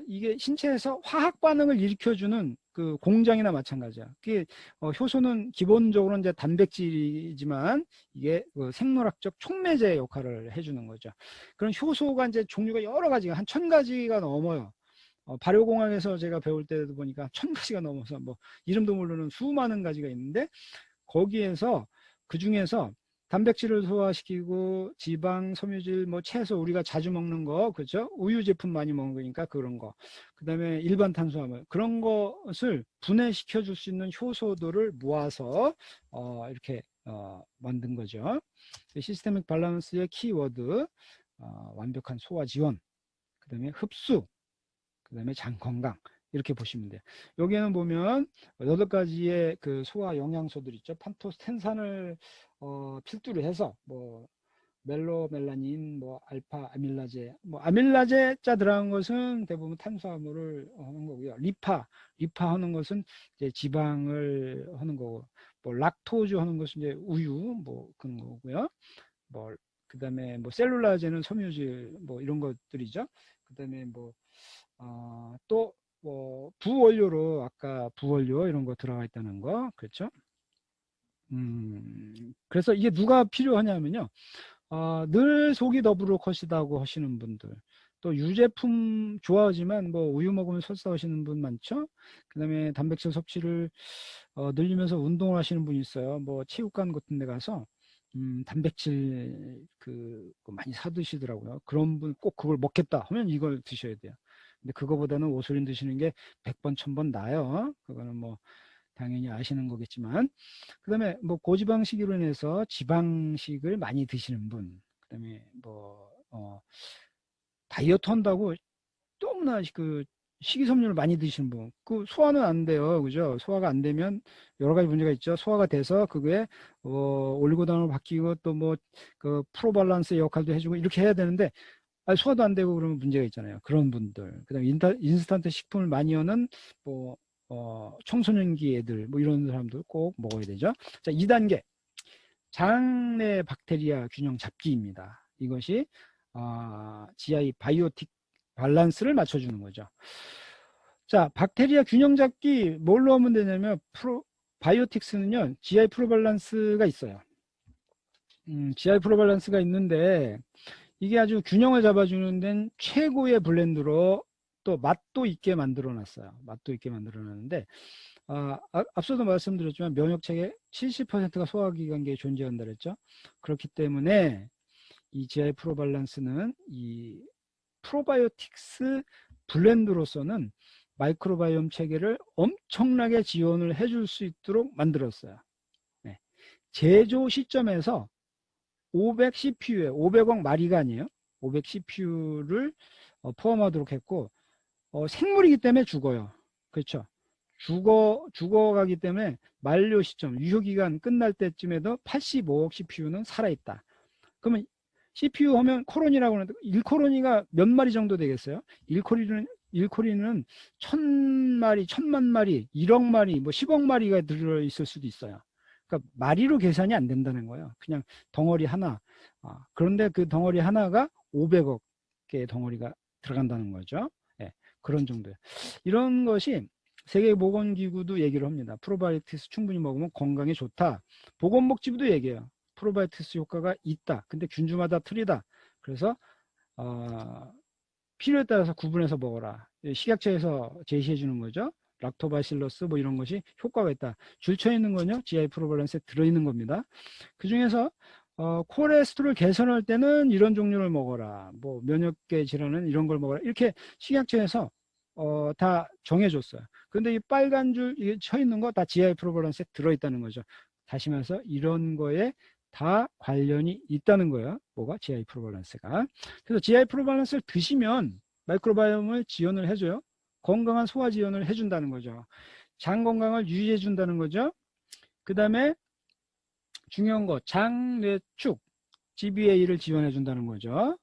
S1: 이게 신체에서 화학 반응을 일으켜주는 그 공장이나 마찬가지야. 그게 효소는 기본적으로 이제 단백질이지만 이게 생물학적 촉매제 역할을 해주는 거죠. 그런 효소가 이제 종류가 여러 가지가 한 1000가지가 넘어요. 발효공학에서 제가 배울 때도 보니까 1000가지가 넘어서 뭐 이름도 모르는 수많은 가지가 있는데, 거기에서 그 중에서 단백질을 소화시키고 지방, 섬유질, 뭐 채소, 우리가 자주 먹는 거, 그렇죠? 우유 제품 많이 먹는 거니까 그런 거. 그다음에 일반 탄수화물, 그런 것을 분해시켜 줄 수 있는 효소들을 모아서 이렇게 만든 거죠. 시스테믹 밸런스의 키워드, 완벽한 소화 지원, 그다음에 흡수, 그 다음에 장 건강, 이렇게 보시면 돼요. 여기에는 보면 8가지의 그 소화 영양소들 있죠. 판토스텐산을 필두로 해서 뭐 멜로멜라닌, 뭐 알파 아밀라제, 뭐 아밀라제 자 들어간 것은 대부분 탄수화물을 하는 거고요. 리파 하는 것은 이제 지방을 하는 거고, 뭐 락토즈 하는 것은 이제 우유 뭐 그런 거고요. 뭐 그다음에 뭐 셀룰라제는 섬유질 뭐 이런 것들이죠. 그다음에 뭐 또 뭐 부원료로, 아까 부원료 이런 거 들어가 있다는 거, 그렇죠? 그래서 이게 누가 필요하냐면요, 늘 속이 더부룩하시다고 하시는 분들, 또 유제품 좋아하지만 뭐 우유 먹으면 설사하시는 분 많죠. 그 다음에 단백질 섭취를 늘리면서 운동을 하시는 분이 있어요. 뭐 체육관 같은 데 가서 단백질 그 많이 사드시더라고요. 그런 분 꼭 그걸 먹겠다 하면 이걸 드셔야 돼요. 근데 그거보다는 오솔린 드시는 게 100번, 1000번 나아요. 그거는 뭐 당연히 아시는 거겠지만, 그 다음에 뭐 고지방식으로 인해서 지방식을 많이 드시는 분, 그 다음에 뭐 다이어트 한다고 너무나 그 식이섬유를 많이 드시는 분, 그 소화는 안 돼요, 그죠? 소화가 안 되면 여러 가지 문제가 있죠. 소화가 돼서 그게 올리고당으로 바뀌고 또 뭐 그 프로발란스 역할도 해주고 이렇게 해야 되는데, 소화도 안 되고 그러면 문제가 있잖아요. 그런 분들. 그다음에 인스턴트 식품을 많이 여는 뭐 청소년기 애들 뭐 이런 사람들 꼭 먹어야 되죠. 자, 2단계 장내 박테리아 균형 잡기입니다. 이것이 GI 바이오틱 밸런스를 맞춰주는 거죠. 자, 박테리아 균형 잡기 뭘로 하면 되냐면 바이오틱스는요 GI 프로밸런스가 있어요. GI 프로밸런스가 있는데 이게 아주 균형을 잡아주는 데는 최고의 블렌드로 또 맛도 있게 만들어 놨어요. 맛도 있게 만들어 놨는데 앞서도 말씀드렸지만 면역체계 70%가 소화기관계에 존재한다 그랬죠. 그렇기 때문에 이 GI 프로밸런스는 이 프로바이오틱스 블렌드로서는 마이크로바이옴 체계를 엄청나게 지원을 해줄 수 있도록 만들었어요. 네. 제조 시점에서 500 CPU에 500억 마리가 아니에요. 500 CPU를 포함하도록 했고 생물이기 때문에 죽어요. 그렇죠. 죽어가기 때문에 만료 시점, 유효기간 끝날 때쯤에도 85억 CPU는 살아있다. 그러면 CPU 하면 코론이라고 하는데 1코론이가 몇 마리 정도 되겠어요? 1코론이는 1000마리, 1000만 마리, 1억 마리, 뭐 10억 마리가 들어있을 수도 있어요. 그러니까 마리로 계산이 안 된다는 거예요. 그냥 덩어리 하나. 그런데 그 덩어리 하나가 500억 개의 덩어리가 들어간다는 거죠. 네, 그런 정도예요. 이런 것이 세계보건기구도 얘기를 합니다. 프로바이오틱스 충분히 먹으면 건강에 좋다. 보건복지부도 얘기해요. 프로바이오틱스 효과가 있다. 근데 균주마다 틀리다. 그래서 필요에 따라서 구분해서 먹어라. 식약처에서 제시해 주는 거죠. 락토바실러스 뭐 이런 것이 효과가 있다. 줄쳐 있는 건요. GI 프로밸런스에 들어있는 겁니다. 그 중에서 콜레스테롤 개선할 때는 이런 종류를 먹어라. 뭐 면역계 질환은 이런 걸 먹어라. 이렇게 식약처에서 다 정해줬어요. 근데 이 빨간 줄 쳐 있는 거 다 GI 프로밸런스에 들어있다는 거죠. 다시 말해서 이런 거에 다 관련이 있다는 거예요. 뭐가? GI 프로밸런스가. 그래서 GI 프로밸런스를 드시면 마이크로바이옴을 지원을 해줘요. 건강한 소화 지원을 해준다는 거죠. 장 건강을 유지해 준다는 거죠. 그 다음에 중요한 거 장뇌축 GBA를 지원해 준다는 거죠.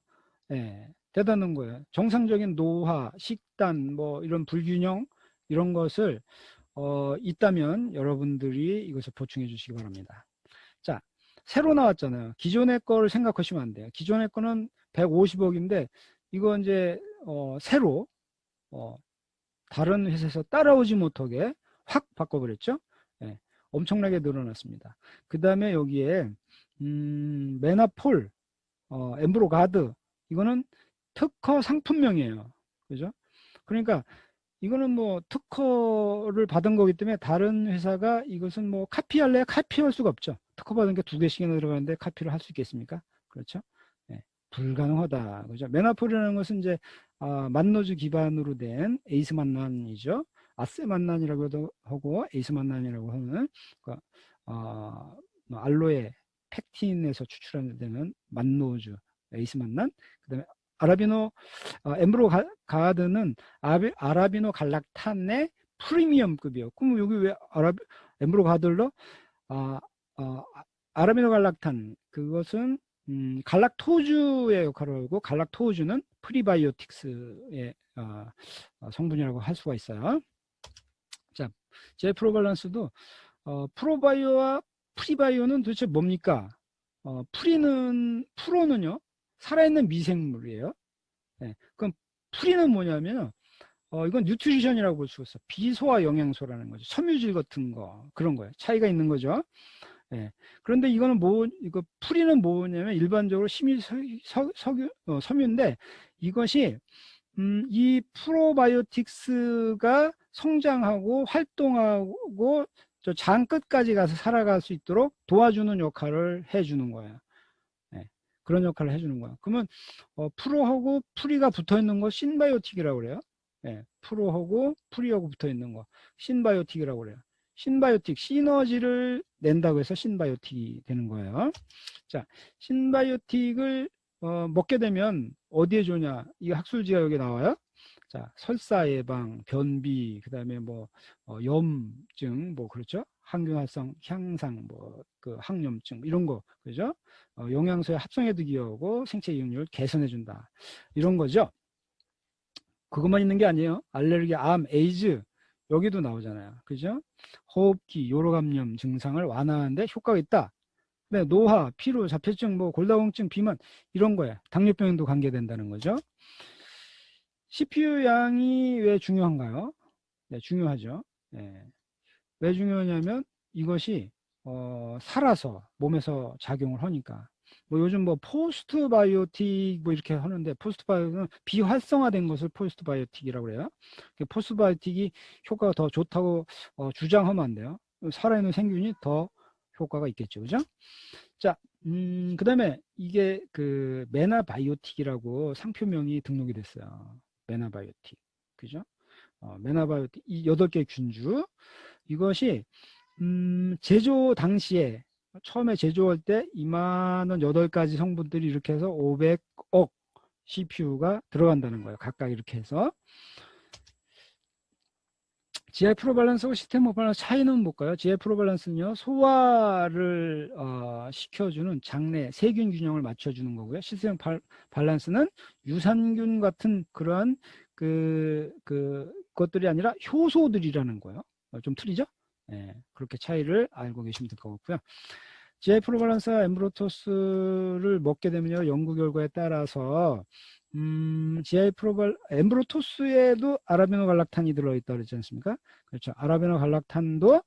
S1: 예, 대단한 거예요. 정상적인 노화, 식단, 뭐 이런 불균형 이런 것을 있다면 여러분들이 이것을 보충해 주시기 바랍니다. 자, 새로 나왔잖아요. 기존의 거를 생각하시면 안 돼요. 기존의 거는 150억인데 이거 이제 새로 다른 회사에서 따라오지 못하게 확 바꿔버렸죠. 예, 엄청나게 늘어났습니다. 그 다음에 여기에 메나폴, 엠브로가드 이거는 특허 상품명이에요. 그죠? 그러니까 이거는 뭐 특허를 받은 거기 때문에 다른 회사가 이것은 뭐 카피할래? 카피할 수가 없죠. 특허 받은 게 2개씩이나 들어가는데 카피를 할 수 있겠습니까? 그렇죠? 네, 불가능하다. 그죠? 메나폴이라는 것은 이제 만노즈 기반으로 된 에이스만난이죠. 아세만난이라고도 하고 에이스만난이라고 하는 그러니까 뭐 알로에 팩틴에서 추출되는 만노즈 에이스만난 그다음에 아라비노 엠브로 가드는 아라비노 갈락탄의 프리미엄급이요. 그럼 여기 왜 엠브로 가드로 아라비노 갈락탄 그것은 갈락토주의 역할을 하고 갈락토주는 프리바이오틱스의 성분이라고 할 수가 있어요. 자, 제 프로밸런스도 프로바이오와 프리바이오는 도대체 뭡니까? 프로는요 살아있는 미생물이에요. 네, 그럼 프리는 뭐냐면 이건 뉴트리션이라고 볼 수가 있어. 비소화 영양소라는 거죠. 섬유질 같은 거 그런 거예요. 차이가 있는 거죠. 네. 그런데 이거는 이거 프리는 뭐냐면 일반적으로 섬유인데 이것이 이 프로바이오틱스가 성장하고 활동하고 저 장 끝까지 가서 살아갈 수 있도록 도와주는 역할을 해주는 거예요. 네. 그런 역할을 해주는 거야. 그러면 프로하고 프리가 붙어 있는 거 신바이오틱이라고 그래요. 네. 프로하고 프리하고 붙어 있는 거 신바이오틱이라고 그래요. 신바이오틱, 시너지를 낸다고 해서 신바이오틱이 되는 거예요. 자, 신바이오틱을 먹게 되면 어디에 좋냐? 이 학술지가 여기 나와요. 자, 설사 예방, 변비, 그 다음에 뭐, 염증, 뭐, 그렇죠? 항균 활성 향상, 뭐, 그 항염증, 이런 거, 그죠? 영양소의 합성에도 기여하고 생체 이용률을 개선해준다. 이런 거죠. 그것만 있는 게 아니에요. 알레르기, 암, 에이즈, 여기도 나오잖아요. 그죠? 호흡기, 요로감염 증상을 완화하는데 효과가 있다. 네, 노화, 피로, 자폐증, 뭐 골다공증, 비만 이런 거에 당뇨병도 관계된다는 거죠. CPU 양이 왜 중요한가요? 네, 중요하죠. 네. 왜 중요하냐면 이것이 살아서 몸에서 작용을 하니까. 뭐 요즘 뭐 포스트 바이오틱 뭐 이렇게 하는데 포스트 바이오틱은 비활성화된 것을 포스트 바이오틱이라고 그래요. 포스트 바이오틱이 효과가 더 좋다고 주장하면 안 돼요. 살아있는 생균이 더 효과가 있겠죠. 그죠? 자, 그 다음에 이게 그 메나바이오틱이라고 상표명이 등록이 됐어요. 메나바이오틱. 그죠? 메나바이오틱, 이 8개 균주. 이것이, 제조 당시에, 처음에 제조할 때 이만한 8가지 성분들이 이렇게 해서 500억 CPU가 들어간다는 거예요. 각각 이렇게 해서. GI 프로밸런스하고 시스템 오브 밸런스 차이는 뭘까요? GI 프로밸런스는요, 소화를 시켜주는 장내 세균 균형을 맞춰주는 거고요. 시스템 밸런스는 유산균 같은 그러한 것들이 아니라 효소들이라는 거예요. 좀 틀리죠? 네, 그렇게 차이를 알고 계시면 될 것 같고요. GI 프로밸런스와 엠브로토스를 먹게 되면요, 연구 결과에 따라서 GI 엠브로토스에도 아라비노갈락탄이 들어있다 그랬지 않습니까? 그렇죠. 아라비노갈락탄도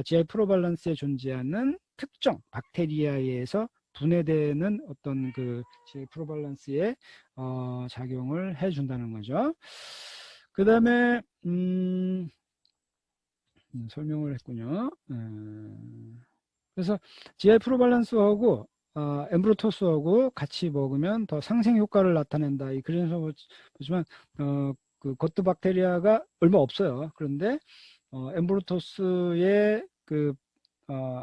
S1: GI 프로밸런스에 존재하는 특정 박테리아에 의해서 분해되는 어떤 그 GI 프로밸런스에 작용을 해준다는 거죠. 그 다음에 설명을 했군요. 그래서 GI 프로밸런스하고 엠브로토스하고 같이 먹으면 더 상생 효과를 나타낸다. 이 그래서 보지만 그 고트 박테리아가 얼마 없어요. 그런데 엠브로토스의 그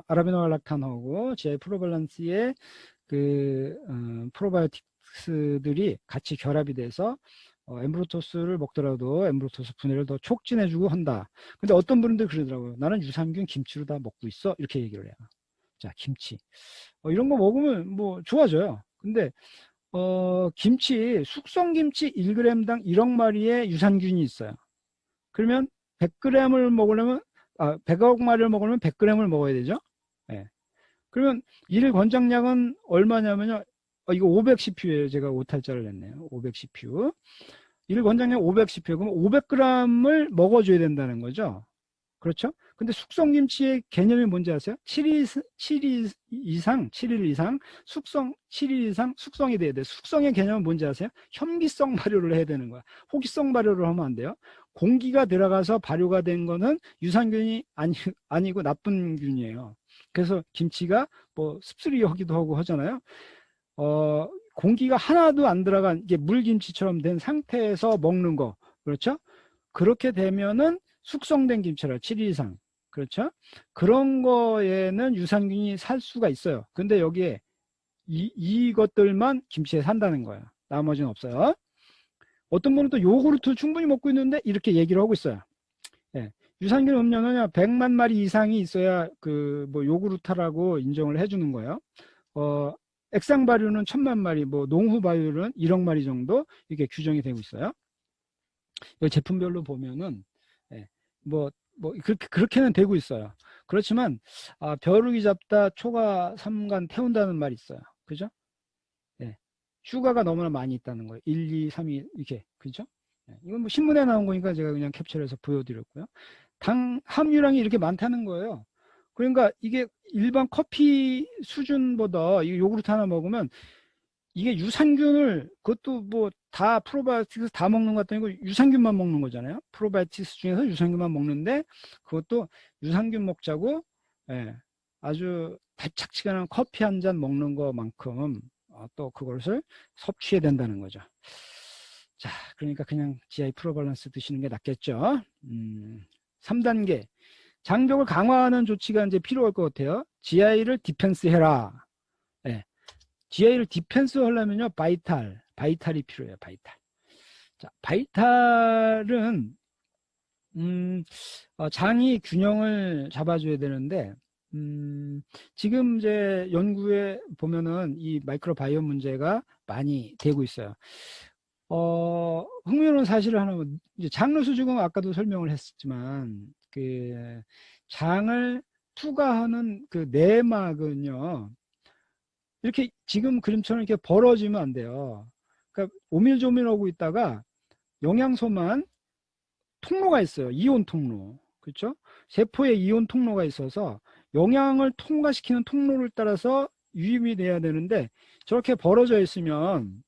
S1: 아라비노갈락탄하고 GI 프로밸런스의 그 프로바이오틱스들이 같이 결합이 돼서 엠브로토스를 먹더라도 엠브로토스 분해를 더 촉진해주고 한다. 근데 어떤 분들 그러더라고요. 나는 유산균 김치로 다 먹고 있어. 이렇게 얘기를 해요. 자, 김치. 이런 거 먹으면 뭐 좋아져요. 근데 김치, 숙성김치 1g당 1억 마리의 유산균이 있어요. 그러면 100g을 먹으려면 100억 마리를 먹으려면 100g을 먹어야 되죠. 네. 그러면 일 권장량은 얼마냐면요. 이거 500cp예요. 제가 오탈자를 냈네요. 500cp. 일 권장량 500cp. 그럼 500g을 먹어줘야 된다는 거죠. 그렇죠? 근데 숙성김치의 개념이 뭔지 아세요? 7일 이상 숙성, 7일 이상 숙성이 돼야 돼요. 숙성의 개념은 뭔지 아세요? 현기성 발효를 해야 되는 거야. 호기성 발효를 하면 안 돼요. 공기가 들어가서 발효가 된 거는 유산균이 아니고 나쁜 균이에요. 그래서 김치가 뭐 습수리하기도 하고 하잖아요. 공기가 하나도 안 들어간 이게 물김치처럼 된 상태에서 먹는 거. 그렇죠? 그렇게 되면은 숙성된 김치라 7일 이상. 그렇죠? 그런 거에는 유산균이 살 수가 있어요. 근데 여기에 이것들만 김치에 산다는 거예요. 나머지는 없어요. 어떤 분은 또 요구르트 충분히 먹고 있는데 이렇게 얘기를 하고 있어요. 예. 유산균 음료는 100만 마리 이상이 있어야 그 뭐 요구르트라고 인정을 해주는 거예요. 액상 발효는 1000만 마리, 뭐 농후 발효는 1억 마리 정도 이렇게 규정이 되고 있어요. 이 제품별로 보면은 그렇게는 되고 있어요. 그렇지만 벼룩이 잡다 초가 삼간 태운다는 말이 있어요. 그죠? 네. 휴가가 너무나 많이 있다는 거예요. 1, 2, 3이 이렇게. 그죠? 네. 이건 뭐 신문에 나온 거니까 제가 그냥 캡처해서 보여드렸고요. 당 함유량이 이렇게 많다는 거예요. 그러니까 이게 일반 커피 수준보다 이 요구르트 하나 먹으면 이게 유산균을 그것도 뭐 다 프로바이오틱스 다 먹는 것 같더니 유산균만 먹는 거잖아요. 프로바이오틱스 중에서 유산균만 먹는데 그것도 유산균 먹자고 아주 대착지근한 커피 한 잔 먹는 것만큼 또 그것을 섭취해야 된다는 거죠. 자, 그러니까 그냥 GI 프로밸런스 드시는 게 낫겠죠. 3단계 장벽을 강화하는 조치가 이제 필요할 것 같아요. GI를 디펜스 해라. 예. GI를 디펜스 하려면요, 바이탈이 필요해요, 바이탈. 자, 바이탈은, 장이 균형을 잡아줘야 되는데, 지금 이제 연구에 보면은 이 마이크로바이옴 문제가 많이 되고 있어요. 흥미로운 사실을 하나, 이제 장르수증은 아까도 설명을 했지만, 그, 장을 투과하는 그 내막은요, 이렇게 지금 그림처럼 이렇게 벌어지면 안 돼요. 그러니까 오밀조밀하고 있다가 영양소만 통로가 있어요. 이온 통로. 그렇죠? 세포에 이온 통로가 있어서 영양을 통과시키는 통로를 따라서 유입이 돼야 되는데 저렇게 벌어져 있으면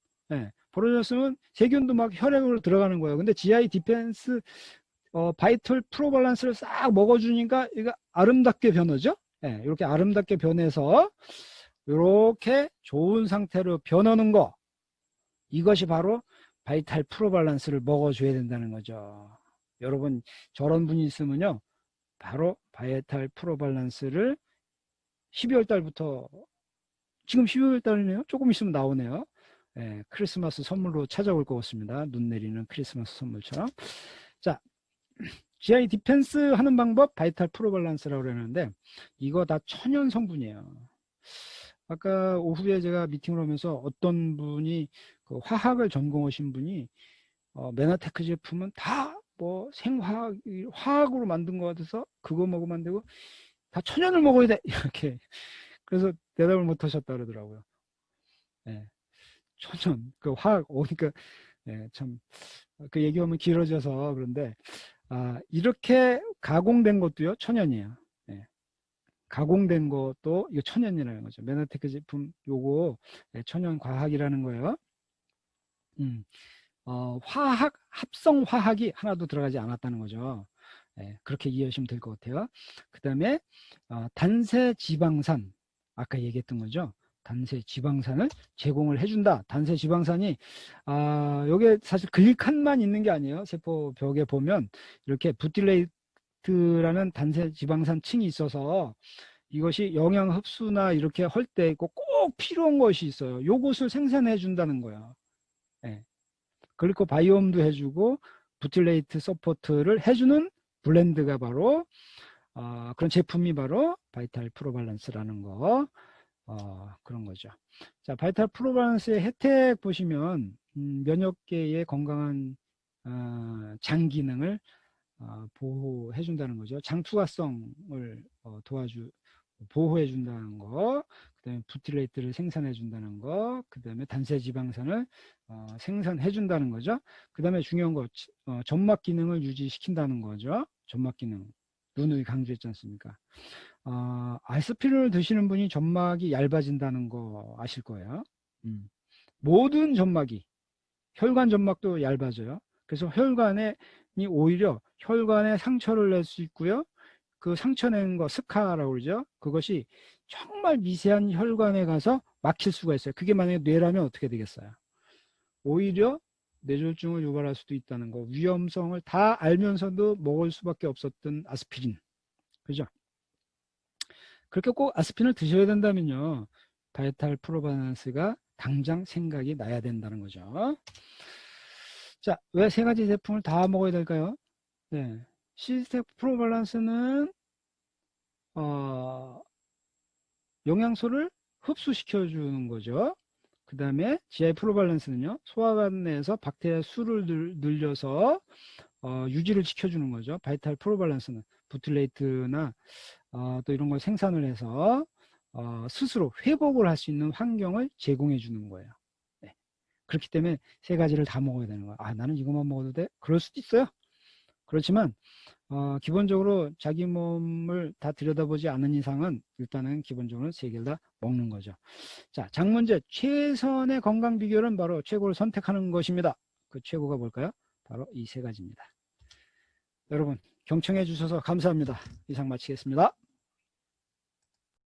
S1: 벌어져 있으면 세균도 막 혈액으로 들어가는 거예요. 근데 GI 디펜스 바이털 프로밸런스를 싹 먹어주니까 이거 아름답게 변하죠. 이렇게 아름답게 변해서 이렇게 좋은 상태로 변하는 거, 이것이 바로 바이탈 프로밸런스를 먹어줘야 된다는 거죠. 여러분 저런 분이 있으면요, 바로 바이탈 프로밸런스를 12월 달부터, 지금 12월 달이네요. 조금 있으면 나오네요. 크리스마스 선물로 찾아올 것 같습니다. 눈 내리는 크리스마스 선물처럼. 자, GI 디펜스 하는 방법, 바이탈 프로밸런스라고 그러는데 이거 다 천연 성분이에요. 아까 오후에 제가 미팅을 하면서 어떤 분이 그 화학을 전공하신 분이 메나테크 제품은 다 뭐 화학으로 만든 거 같아서 그거 먹으면 안 되고 다 천연을 먹어야 돼 이렇게, 그래서 대답을 못 하셨다 그러더라고요. 천연 그 화학 오니까 참 그 얘기하면 길어져서 그런데 이렇게 가공된 것도요 천연이에요. 가공된 것도 이거 천연이라는 거죠. 메나테크 제품 요거 천연 과학이라는 거예요. 합성 화학이 하나도 들어가지 않았다는 거죠. 그렇게 이해하시면 될 것 같아요. 그 다음에 단세 지방산, 아까 얘기했던 거죠. 단세 지방산을 제공을 해준다. 단세 지방산이 여기에 사실 글리칸만 있는 게 아니에요. 세포 벽에 보면 이렇게 부틸레이트라는 단세 지방산 층이 있어서 이것이 영양 흡수나 이렇게 할 때 꼭 필요한 것이 있어요. 요것을 생산해 준다는 거예요. 글리코바이옴도 해주고 부틸레이트 서포트를 해주는 블렌드가 바로 그런 제품이 바로 바이탈 프로밸런스라는 거, 그런 거죠. 자, 바이탈 프로밸런스의 혜택 보시면 면역계의 건강한 장 기능을 보호해 준다는 거죠. 장 투과성을 보호해 준다는 거, 그 다음에 부틸레이트를 생산해 준다는 거, 그 다음에 단세 지방산을 생산해 준다는 거죠. 그 다음에 중요한 거, 점막 기능을 유지시킨다는 거죠. 점막 기능. 누누이 강조했지 않습니까? 아스피린을 드시는 분이 점막이 얇아진다는 거 아실 거예요. 모든 점막이, 혈관 점막도 얇아져요. 그래서 혈관이 오히려 혈관에 상처를 낼 수 있고요. 그 상처 낸 거, 스카라고 그러죠. 그것이 정말 미세한 혈관에 가서 막힐 수가 있어요. 그게 만약에 뇌라면 어떻게 되겠어요? 오히려 뇌졸중을 유발할 수도 있다는 거, 위험성을 다 알면서도 먹을 수밖에 없었던 아스피린. 그죠? 그렇게 꼭 아스피린을 드셔야 된다면요, 바이탈 프로밸런스가 당장 생각이 나야 된다는 거죠. 자, 왜 세 가지 제품을 다 먹어야 될까요? 시스템 프로밸런스는 영양소를 흡수시켜 주는 거죠. 그 다음에 GI 프로밸런스는요, 소화관 내에서 박테리아 수를 늘려서 유지를 시켜주는 거죠. 바이탈 프로밸런스는 부틸레이트나 또 이런 걸 생산을 해서 스스로 회복을 할 수 있는 환경을 제공해 주는 거예요. 그렇기 때문에 세 가지를 다 먹어야 되는 거예요. 나는 이것만 먹어도 돼? 그럴 수도 있어요. 그렇지만 기본적으로 자기 몸을 다 들여다보지 않는 이상은 일단은 기본적으로 세 개를 다 먹는 거죠. 자, 장문제 최선의 건강 비결은 바로 최고를 선택하는 것입니다. 그 최고가 뭘까요? 바로 이 세 가지입니다. 여러분 경청해 주셔서 감사합니다. 이상 마치겠습니다.